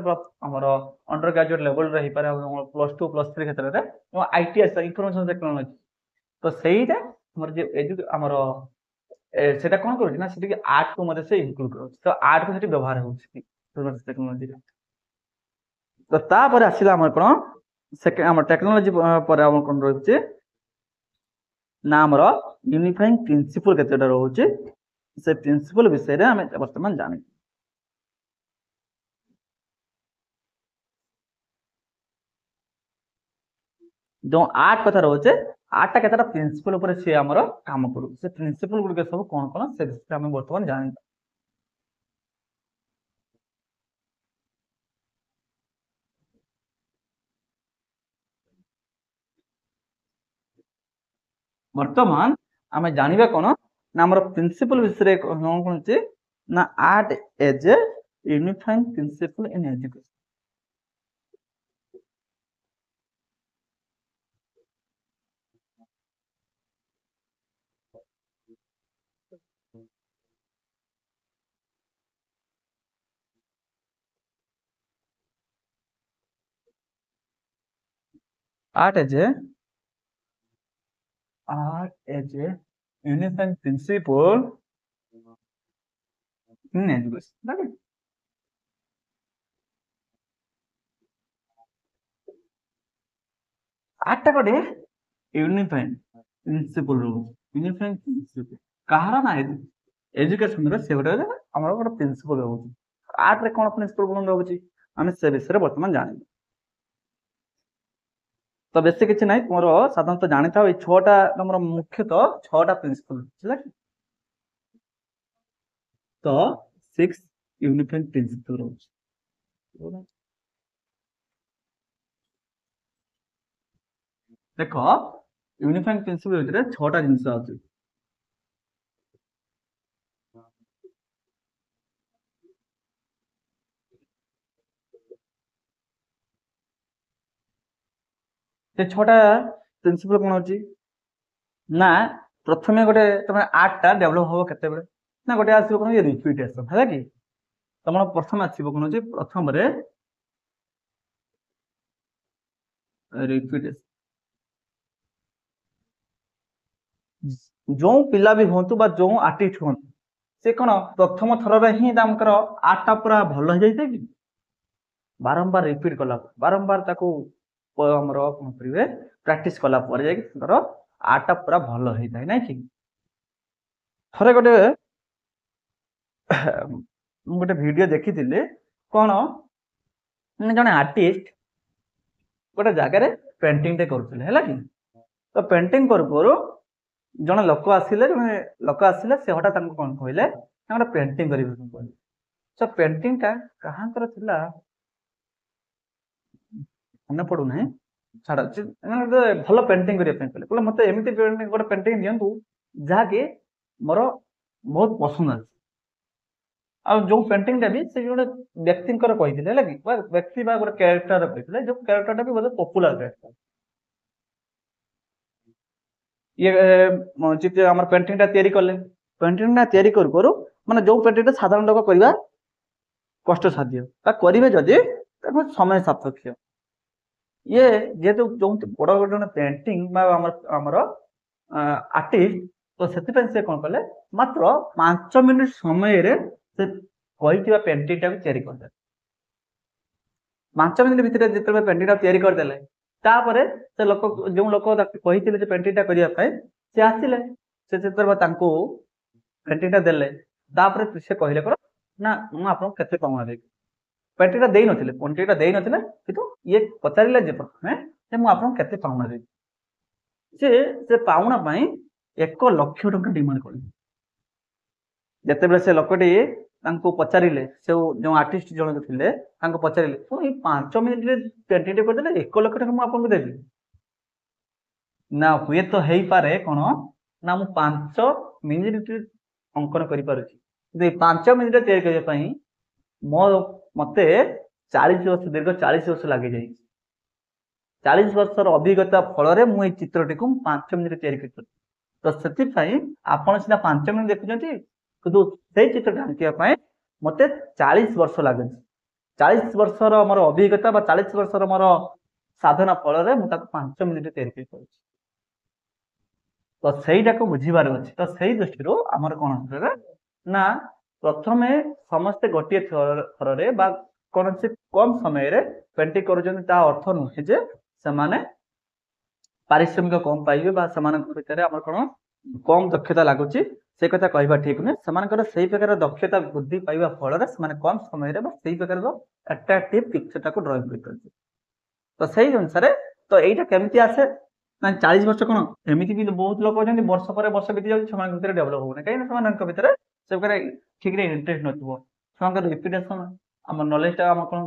ଆମର ଅଣ୍ଡର ଗ୍ରାଜୁଏଟ ଲେଭେଲରେ ହେଇପାରେ +2 +3 କ୍ଷେତ୍ରରେ ଆଇଟି ଆସିଲା ଇନଫର୍ମେସନ ଟେକ୍ନୋଲୋଜି ତ ସେଇଟା ଆମର ଆମର ସେଟା କଣ କରୁଛି ନା ସେଠି ଆର୍ଟକୁ ମଧ୍ୟ ସେ ଇନକ୍ଲୁଡ କରୁଛି ତ ଆର୍ଟକୁ ସେଠି ବ୍ୟବହାର ହଉଛି ଟେକ୍ନୋଲୋଜିରେ। ତ ତାପରେ ଆସିଲା ଆମର କଣ ଆମର ଟେକ୍ନୋଲୋଜି ପରେ ଆମର କଣ ରହୁଛି ନା ଆମର ୟୁନିଫାଇଂ ପ୍ରିନ୍ସିପଲ କେତେଟା ରହୁଛି ସେ ପ୍ରିନ୍ସିପଲ ବିଷୟରେ ଆମେ ବର୍ତ୍ତମାନ ଜାଣିଛୁ। ଯୋଉ ଆର୍ଟ କଥା ରହୁଛି आठटा केतटा प्रिंसिपल ऊपर से हमर काम करू से प्रिंसिपल गुड के सब कोन कोन से विषय हम वर्तमान जानि वर्तमान आमे जानिबा कोन ना हमर प्रिंसिपल विषय कोन कोन छै ना art as a unifying principle in education art as a unifying principle in education right? आठटा कोडे unifying principle rule unifying principle कहार ना एजुकेशन रे से गोटे हमर गोटे प्रिंसिपल रहउची आठ रे कोन प्रिंसिपल कोन रहउची हम से विषय वर्तमान जानि तो बेसी किछि नै मोर साधारणतः जानि था 6टा हमर मुख्यतः 6टा प्रिंसिपल छिला तो 6 यूनिफाइंग प्रिंसिपल रहउची देखो यूनिफाइंग प्रिंसिपल ଭିତରେ 6ଟା ଜିନିଷ ଅଛି से 6ଟା प्रिंसिपल कोन अछि ना प्रथमे गोटे तमे 8टा डेवलप होबो केते बेले ना गोटे आसीबो कोन रिपीटेशन हैला कि तमन प्रथम आसीबो कोन अछि प्रथम रे रिपीटेशन जो पिला भी होंतु बा जो आर्टिस्ट होंतु से कोन प्रथम थर रे ही दामकर 8टा पूरा भलो हो जाइते कि बारंबार रिपीट कला बारंबार ताको हमर कोन करिवे प्रैक्टिस कला पर जाय कि 8टा पूरा भलो होई जाय नै कि थरे गोटे गोटे वीडियो देखिथिले कोन जने आर्टिस्ट गोटे जगह रे पेंटिंग टे करथिले हैला कि तो पेंटिंग करू जने लोक आसिले से हटा तांको कोन कहले गोटे पेंटिंग करिवे कहले तो पेंटिंग टा कहां कर थिला मने पडु नै छाड़ भल पेंटिंग करिया पे कहले मते एमिति पेंटिंग गोटे पेंटिंग दियंतु जहा कि मोर बहुत पसंद अछि आ जो पेंटिंग टा भी से गोटे व्यक्ति कर कहिथिले हैला कि व्यक्ति बा गोटे कैरेक्टर कहिथिले जो कैरेक्टर टा भी बहुत पॉपुलर कैरेक्टर ये चित्र हमर पेंटिंग टा तयारी करले पेंटिंग टा तयारी करू माने जो पेंटिंग टा साधारण लोक करबा कष्ट साध्य बा करिवे जदि ताको समय सापेक्ष ये जेतु जो बड़ बड़ पेंटिंग बा हमर आर्टिस्ट तो सेति से कोन कले मात्र 5 मिनिट समय रे से कहिथिबा पेंटिंग टा तयारी कर दे 5 मिनिट भितर जेतबे पेंटिंग टा तयारी कर देले तापरे से लोक जो लोक कहिथिले जे पेंटिंग टा करिया पाए से आसिले से जेतबे तांको पेंटिंग टा देले तापरे से कहिले कर ना मु आपन केते पाउना दे पेंटिंग टा देई नथिले पेंटिंग टा देई नथिले किंतु ये पचारिले जे प्रथमे जे मु आपन केते पाउना दे से पाउना पई 1 लाख टका डिमांड करले जेतेबेले से लोकटी तांको पचारिले से जो आर्टिस्ट जण थिले तांको पचारिले तो ई 5 मिनिट रे पेंटिंग कर देले 1 लाख टका मु आपन को देबी ना हुए तो हेई पारे कोन ना मु 5 मिनिट अंकन करि पारुची जे 5 मिनिट तयार करिया पई मते 40 वर्ष दीर्घ 40 वर्ष लागि जाई 40 वर्षर अभिज्ञता फल रे मु ए चित्रटी को 5 मिनिट तयार करि तो सेति पई आपण सिना 5 मिनिट देखुचंती किंतु सेई चित्र ढांकिया पई मते 40 वर्ष लागै 40 वर्षर हमर अभिज्ञता बा 40 वर्षर हमर साधना फल रे मु ताको 5 मिनिट तयार करि पाउची तो सेईटा को बुझिबार अछि तो सेई दृष्टि रो हमर कोन हरे ना प्रथमे समस्त गोटिए थर रे बा कोनसे कम समय रे पेंटिंग करूजन ता अर्थ नुहे जे समाने पारिश्रमिक कम पाइबे बा समान भितर हमर कोन कम दक्षता लागुची से कथा कहबा ठीक नै समानकर सही प्रकार दक्षता वृद्धि पाइबा फल रे समान कम समय रे बा सही प्रकार रो अट्रैक्टिव पिक्चर ता को ड्राइंग कर तो सही अनुसार तो एटा केमति आसे ନା 40 ବର୍ଷ କଣ ଏମିତି ବି ବହୁତ ଲୋକ ଅଛନ୍ତି ବର୍ଷ ପରେ ବର୍ଷ ବିତି ଯାଉଛି ସେମାନଙ୍କ ଭିତରେ ଡେଭଲପ ହଉନି କାହିଁକି ସେମାନଙ୍କ ଭିତରେ ସେ ପ୍ରକାର ଠିକରେ ଇଣ୍ଟରେଷ୍ଟ ନଥିବ ସେମାନଙ୍କର ରିପିଟେସନ ଆମ ନଲେଜ ଟା ଆମ କଣ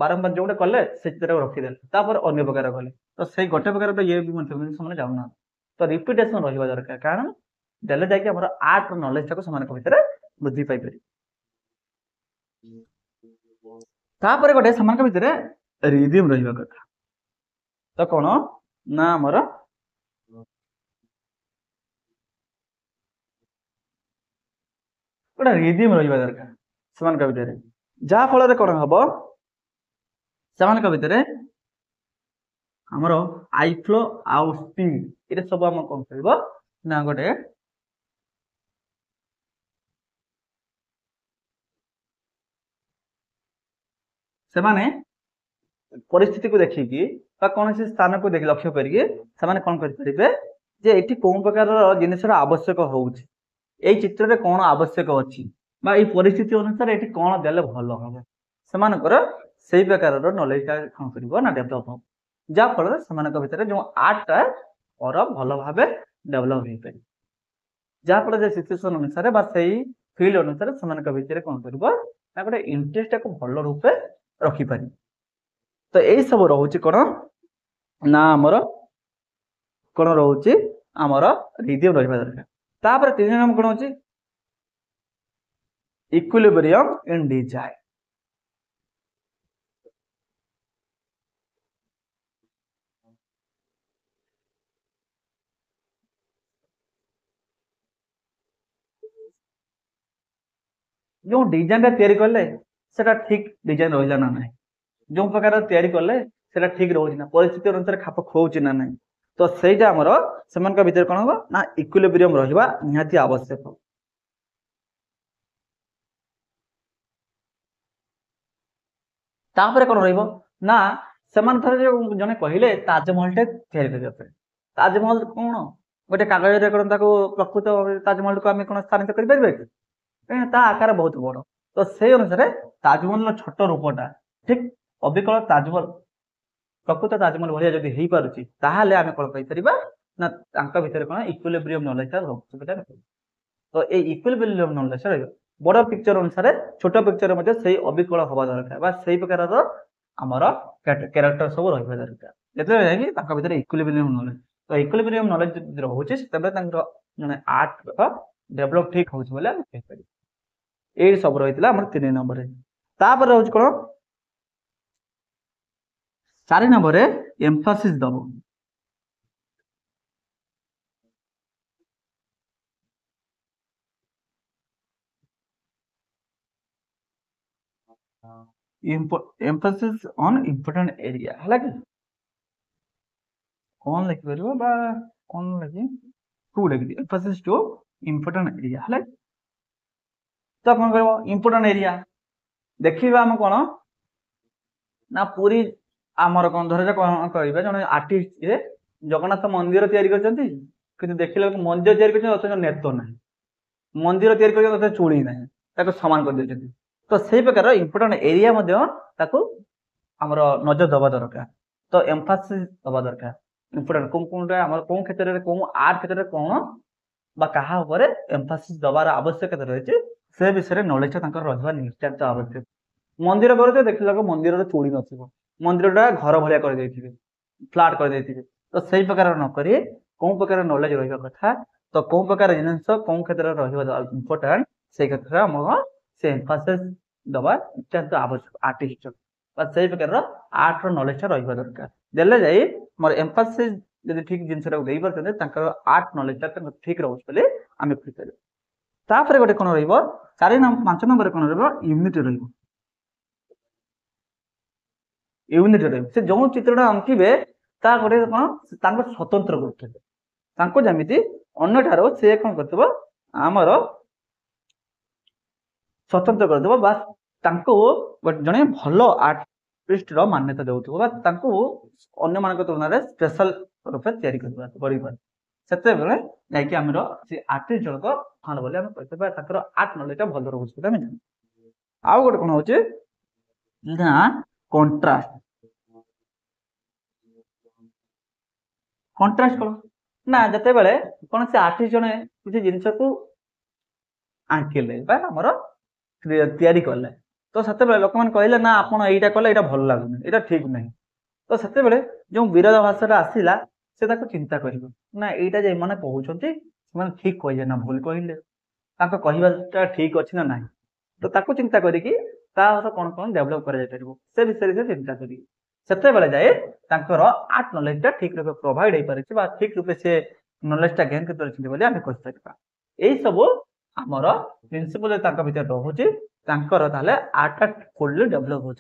ବାରମ୍ବାର ଯୋଉଟା କଲେ ସେଥିରେ ରଖିଦେଲେ ତାପରେ ଅନ୍ୟ ପ୍ରକାର କଲେ ତ ସେଇ ଗୋଟେ ପ୍ରକାର ତ ଇଏ ବି ମଧ୍ୟ ସେମାନେ ଯାଉନାହାନ୍ତି ତ ରିପିଟେସନ ରହିବା ଦରକାର କାରଣ ଦେଲେ ଯାଇକି ଆମର ଆର୍ଟ ର ନଲେଜ ଟାକୁ ସେମାନଙ୍କ ଭିତରେ ବୃଦ୍ଧି ପାଇପାରିବ ତାପରେ ଗୋଟେ ସେମାନଙ୍କ ଭିତରେ ରିଦିମ ରହିବା କଥା ତ କଣ ନା ଆମର ଗୋଟେ ରିଦିମ ରହିବା ଦରକାର ସେମାନଙ୍କ ଭିତରେ ଯାହା ଫଳରେ କଣ ହବ ସେମାନଙ୍କ ଭିତରେ ଆମର ଆଇ ଫ୍ଲୋ ଆଉ ସ୍ପିଡ ଏଇଟା ସବୁ ଆମ କଣ କରିବ ନା ଗୋଟେ ସେମାନେ ପରିସ୍ଥିତିକୁ ଦେଖିକି ବା କୌଣସି ସ୍ଥାନକୁ ଦେଖି ଲକ୍ଷ୍ୟ କରିକି ସେମାନେ କଣ କରିପାରିବେ ଯେ ଏଠି କୋଉ ପ୍ରକାରର ଜିନିଷର ଆବଶ୍ୟକ ହଉଛି ଏଇ ଚିତ୍ରରେ କଣ ଆବଶ୍ୟକ ଅଛି ବା ଏଇ ପରିସ୍ଥିତି ଅନୁସାରେ ଏଠି କଣ ଦେଲେ ଭଲ ହବ ସେମାନଙ୍କର ସେଇ ପ୍ରକାରର ନଲେଜଟା କଣ କରିବ ନା ଡେଭଲପ ହବ ଯାହା ଫଳରେ ସେମାନଙ୍କ ଭିତରେ ଯୋଉ ଆର୍ଟଟା ଭଲ ଭାବେ ଡେଭଲପ ହେଇପାରିବ ଯାହା ଫଳରେ ସିଚୁଏସନ ଅନୁସାରେ ବା ସେଇ ଫିଲ୍ଡ ଅନୁସାରେ ସେମାନଙ୍କ ଭିତରେ କଣ କରିବ ନା ଗୋଟେ ଇଣ୍ଟରେଷ୍ଟଟାକୁ ଭଲ ରୂପେ ରଖିପାରିବ ତ ଏଇ ସବୁ ରହୁଛି କଣ ନା ଆମର କଣ ରହୁଛି ଆମର ରିଦିମ ରହିବା ଦରକାର ତାପରେ 3 ନମ୍ବର କଣ ହଉଛି ଇକ୍ୱିଲିବ୍ରିୟମ ଇନ ଡିଜାଇନ ଯୋଉ ଡିଜାଇନଟା ତିଆରି କଲେ ସେଟା ଠିକ ଡିଜାଇନ ରହିଲା ନା ନାହିଁ ଯୋଉ ପ୍ରକାର ତିଆରି କଲେ ସେଟା ଠିକ ରହୁଛି ନା ପରିସ୍ଥିତି ଅନୁସାରେ ଖାପ ଖୁଆଉଛି ନା ନାହିଁ ତ ସେଇଟା ଆମର ସେମାନଙ୍କ ଭିତରେ କଣ ହବ ନା ଇକ୍ୱିଲିବ୍ରିୟମ ରହିବା ନିହାତି ଆବଶ୍ୟକ ତାପରେ କଣ ରହିବ ନା ସେମାନେ ଥରେ ଯୋଉ ଜଣେ କହିଲେ ତାଜମହଲଟେ ତିଆରି କରିବା ପାଇଁ ତାଜମହଲ କଣ ଗୋଟେ କାଗଜରେ କଣ ତାକୁ ପ୍ରକୃତ ତାଜମହଲକୁ ଆମେ କଣ ସ୍ଥାନିତ କରିପାରିବା କି କାହିଁକି ତା ଆକାର ବହୁତ ବଡ ତ ସେଇ ଅନୁସାରେ ତାଜମହଲର ଛୋଟ ରୂପଟା ଠିକ ଅବିକଳ ତାଜମହଲ ପ୍ରକୃତ ତାଜମହଲ ଭଳିଆ ଯଦି ହେଇପାରୁଛି ତାହେଲେ ଆମେ କଣ କହିପାରିବା ନା ତାଙ୍କ ଭିତରେ କଣ ଇକ୍ୱିଲିବ୍ରିୟମ ନଲେଜଟା ସୁବିଧା ତ ଏଇ ଇକ୍ୱିଲିବ୍ରିୟମ ନଲେଜ ରହିବ ବଡ ପିକ୍ଚର ଅନୁସାରେ ଛୋଟ ପିକ୍ଚର ମଧ୍ୟ ସେଇ ଅବିକଳ ହବା ଦରକାର ବା ସେଇ ପ୍ରକାରର ଆମର କ୍ୟାରେକ୍ଟର ସବୁ ରହିବା ଦରକାର ଯେତେବେଳେ ଯାଇକି ତାଙ୍କ ଭିତରେ ଇକ୍ୱିଲିବ୍ରିୟମ ନଲେଜ ତ ଇକ୍ୱିଲିବ୍ରିୟମ ନଲେଜ ଯଦି ରହୁଛି ସେତେବେଳେ ତାଙ୍କର ଜଣେ ଆର୍ଟ ଡେଭଲପ ଠିକ ହଉଛି ବୋଲି ଆମେ କହିପାରିବା ଏଇ ସବୁ ରହିଥିଲା ଆମର 3 ନମ୍ବରରେ ତାପରେ ରହୁଛି କଣ 4 ନମ୍ବରରେ ଏମ୍ଫାସିସ ଦବ ଏମ୍ଫାସିସ ଅନ୍ ଇମ୍ପୋର୍ଟାଣ୍ଟ ଏରିଆ ହେଲା କି କଣ ଲେଖିପାରିବ ବା କଣ ଲେଖି ଟୁ ଲେଖିଦିଅ ଏମ୍ଫାସିସ ଟୁ ଇମ୍ପୋର୍ଟାଣ୍ଟ ଏରିଆ ହେଲା ତ କଣ କରିବ ଇମ୍ପୋର୍ଟାଣ୍ଟ ଏରିଆ ଦେଖିବା ଆମେ କଣ ନା ପୁରୀ ଆମର କଣ ଧରାଯାଉ କଣ କହିବା ଜଣେ ଆର୍ଟିଷ୍ଟ ଜଗନ୍ନାଥ ମନ୍ଦିର ତିଆରି କରିଛନ୍ତି କିନ୍ତୁ ଦେଖିଲା ବେଳକୁ ମନ୍ଦିର ତିଆରି କରିଛନ୍ତି ଅଥଚ ନେତ ନାହିଁ ମନ୍ଦିର ତିଆରି କରିଛନ୍ତି ଅଥଚ ଚୁଳି ନାହିଁ ତାକୁ ସମାନ କରିଦେଇଛନ୍ତି ତ ସେଇ ପ୍ରକାର ଇମ୍ପୋର୍ଟାଣ୍ଟ ଏରିଆ ମଧ୍ୟ ତାକୁ ଆମର ନଜର ଦେବା ଦରକାର ତ ଏମ୍ଫାସିସ ଦବା ଦରକାର ଇମ୍ପୋର୍ଟାଣ୍ଟ କୋଉ କୋଉଟା ଆମର କୋଉ କ୍ଷେତ୍ରରେ କୋଉ ଆର୍ଟ କ୍ଷେତ୍ରରେ କଣ ବା କାହା ଉପରେ ଏମ୍ଫାସିସ ଦବାର ଆବଶ୍ୟକତା ରହିଛି ସେ ବିଷୟରେ ନଲେଜଟା ତାଙ୍କର ରହିବା ନିତ୍ୟାନ୍ତ ଆବଶ୍ୟକ ମନ୍ଦିର କରୁଥିବେ ଦେଖିଲାକୁ ମନ୍ଦିରର ଚୁଳି ନଥିବ ମନ୍ଦିରଟା ଘର ଭଳିଆ କରିଦେଇଥିବେ ଫ୍ଲାଟ କରିଦେଇଥିବେ ତ ସେଇ ପ୍ରକାର ନକରି କୋଉ ପ୍ରକାର ନଲେଜ ରହିବା କଥା ତ କୋଉ ପ୍ରକାର ଜିନିଷ କୋଉ କ୍ଷେତ୍ରରେ ରହିବା ଇମ୍ପୋର୍ଟାଣ୍ଟ ସେଇ କ୍ଷେତ୍ରରେ ଆମର ସେ ଏମ୍ଫାସିସ ଦବା ନିତ୍ୟାନ୍ତ ଆବଶ୍ୟକ ଆର୍ଟିଷ୍ଟ ବା ସେଇ ପ୍ରକାରର ଆର୍ଟର ନଲେଜଟା ରହିବା ଦରକାର ଦେଲେ ଯାଇ ମୋର ଏମ୍ଫାସିସ ଯଦି ଠିକ ଜିନିଷଟାକୁ ଦେଇପାରୁଛନ୍ତି ତାଙ୍କର ଆର୍ଟ ନଲେଜଟା ତାଙ୍କର ଠିକ ରହୁଛି ବୋଲି ଆମେ କହିପାରିବା ତାପରେ ଗୋଟେ କଣ ରହିବ 5 ନମ୍ବରରେ କଣ ରହିବ ୟୁନିଟି ରହିବ ୟୁନିଟି ରହିବ ସେ ଯୋଉ ଚିତ୍ରଟା ଆଙ୍କିବେ ତା ଗୋଟେ କଣ ତାଙ୍କର ସ୍ୱତନ୍ତ୍ର କରୁଥିବେ ତାଙ୍କୁ ଯେମିତି ଅନ୍ୟଠାରୁ ସେ କଣ କରୁଥିବ ଆମର ସ୍ୱତନ୍ତ୍ର କରିଦେବ ବା ତାଙ୍କୁ ଜଣେ ଭଲ ଆର୍ଟିଷ୍ଟର ମାନ୍ୟତା ଦେଉଥିବ ବା ତାଙ୍କୁ ଅନ୍ୟମାନଙ୍କ ତୁଳନାରେ ସ୍ପେଶାଲ ରୂପେ ତିଆରି କରିପାରେ ସେତେବେଳେ ଯାଇକି ଆମର ସେ ଆର୍ଟିଷ୍ଟ ଜଣକ ଭଲ ବୋଲି ଆମେ କହିପାରିବା ତାଙ୍କର ଆର୍ଟ ନଲେଜଟା ଭଲ ରହୁଛି ବୋଲି ଆମେ ଜାଣିବା ଆଉ ଗୋଟେ କଣ ହଉଛି ନା କଣ୍ଟ୍ରାଷ୍ଟ कंट्रास्ट कलर ना जितेबाला कौन से आर्टिस्ट जने किसी जिनस को आंकिले आमर तैयारी कले तो से लोक मैंने कहले ना आप यहीटा कले यहाँ भल लगुनि यहाँ ठीक नहीं तो से जो विरोध भाषा आसला से चिंता कर ना यहाँ जे मैंने कहते ठीक कहे ना भूल कहले कहवाटा ठीक अच्छी ना ना तो ताको चिंता करिकी कौन कौन डेभलप कर से विषय से चिंता करी से जाए आर्ट नॉलेज ठीक रूप प्रोवाइड हो पारे ठीक रूप से नॉलेज गेन कर आम कहीपर यही सब आमर प्रिंसिपल भर रोचे आर्ट फुल्ली डेभलप हो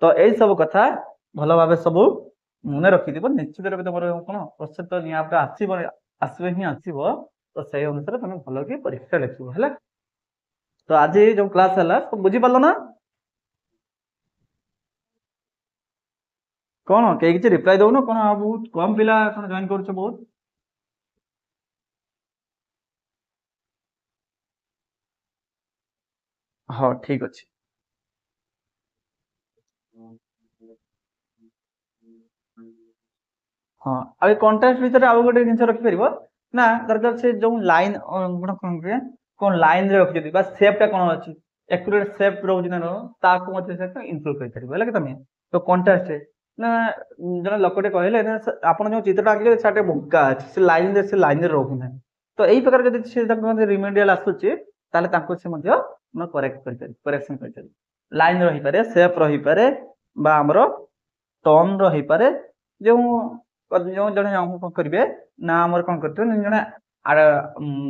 तो यही सब कथा भल भाव सब मन रखि निश्चित रूप तुम कौन प्रस्तुत आसवे ही आसो तो से अनुसार तुम भल कि परीक्षा लिखो है तो आज जो क्लास है बुझी पार ना कौन कई किसी रिप्लाई दौन कौन बहुत कम पिला जॉइन कर बहुत हाँ ठीक अच्छे हाँ आ कंट्रास्ट भितर आउ गोटे जिन रखिपर ना दरकार से जो लाइन कौन लाइन रखी सेपटा कौन अच्छी एक्यूरेट सेप रोज ना इनक्लूड कर तुम तो कंट्रास्ट ना जन लोकटे कहले आप जो चित्रटा आंकिले से बोका अच्छे से लाइन रोकना तो यही प्रकार जब रिमेडियल आसूचे करेक्शन कर लाइन रही पारे सेप रही पारे आमर टर्न रही पारे जो जो जड़े कौन करेंगे ना आम कौन करते जड़े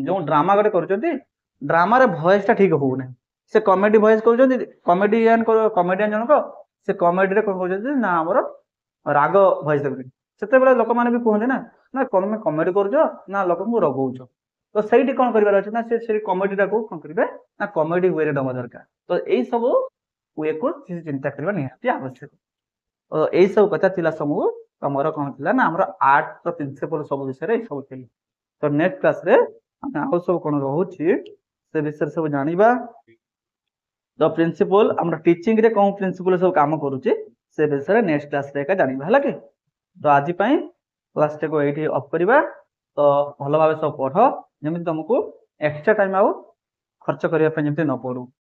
जो ड्रामा गोटे कर ड्रामा भॉइस टा ठीक हो से कॉमेडी भॉइस कर कॉमेडियन जनक से कॉमेडी कौन कर ना आमर राग भॉइस से लोक मैंने भी कहते ना ना तुम कॉमेडी कर ना लोक रगौच तो सही कौन कर ना से कॉमेडी को कौन करेंगे ना कॉमेडी वे दबा दरकार तो यही सब वे को चिंता करने निहाती आवश्यक तो यही सब कथा थिला समूह तमर कौन थी ना आम आर्ट प्रिंसिपल सब विषय सब थी तो नेक्स्ट क्लास रे आउ सब कौन रोचे से विषय सब जाना तो प्रिंसिपल आम टीचिंग रे कौन प्रिंसिपल सब काम करुचे से विषय नेक्स्ट क्लास रे जाना है कि तो आज क्लास को ये अफ करवा तो भल भाव सब पढ़ जमी तुमको एक्स्ट्रा टाइम आउ खर्च करने न पड़ू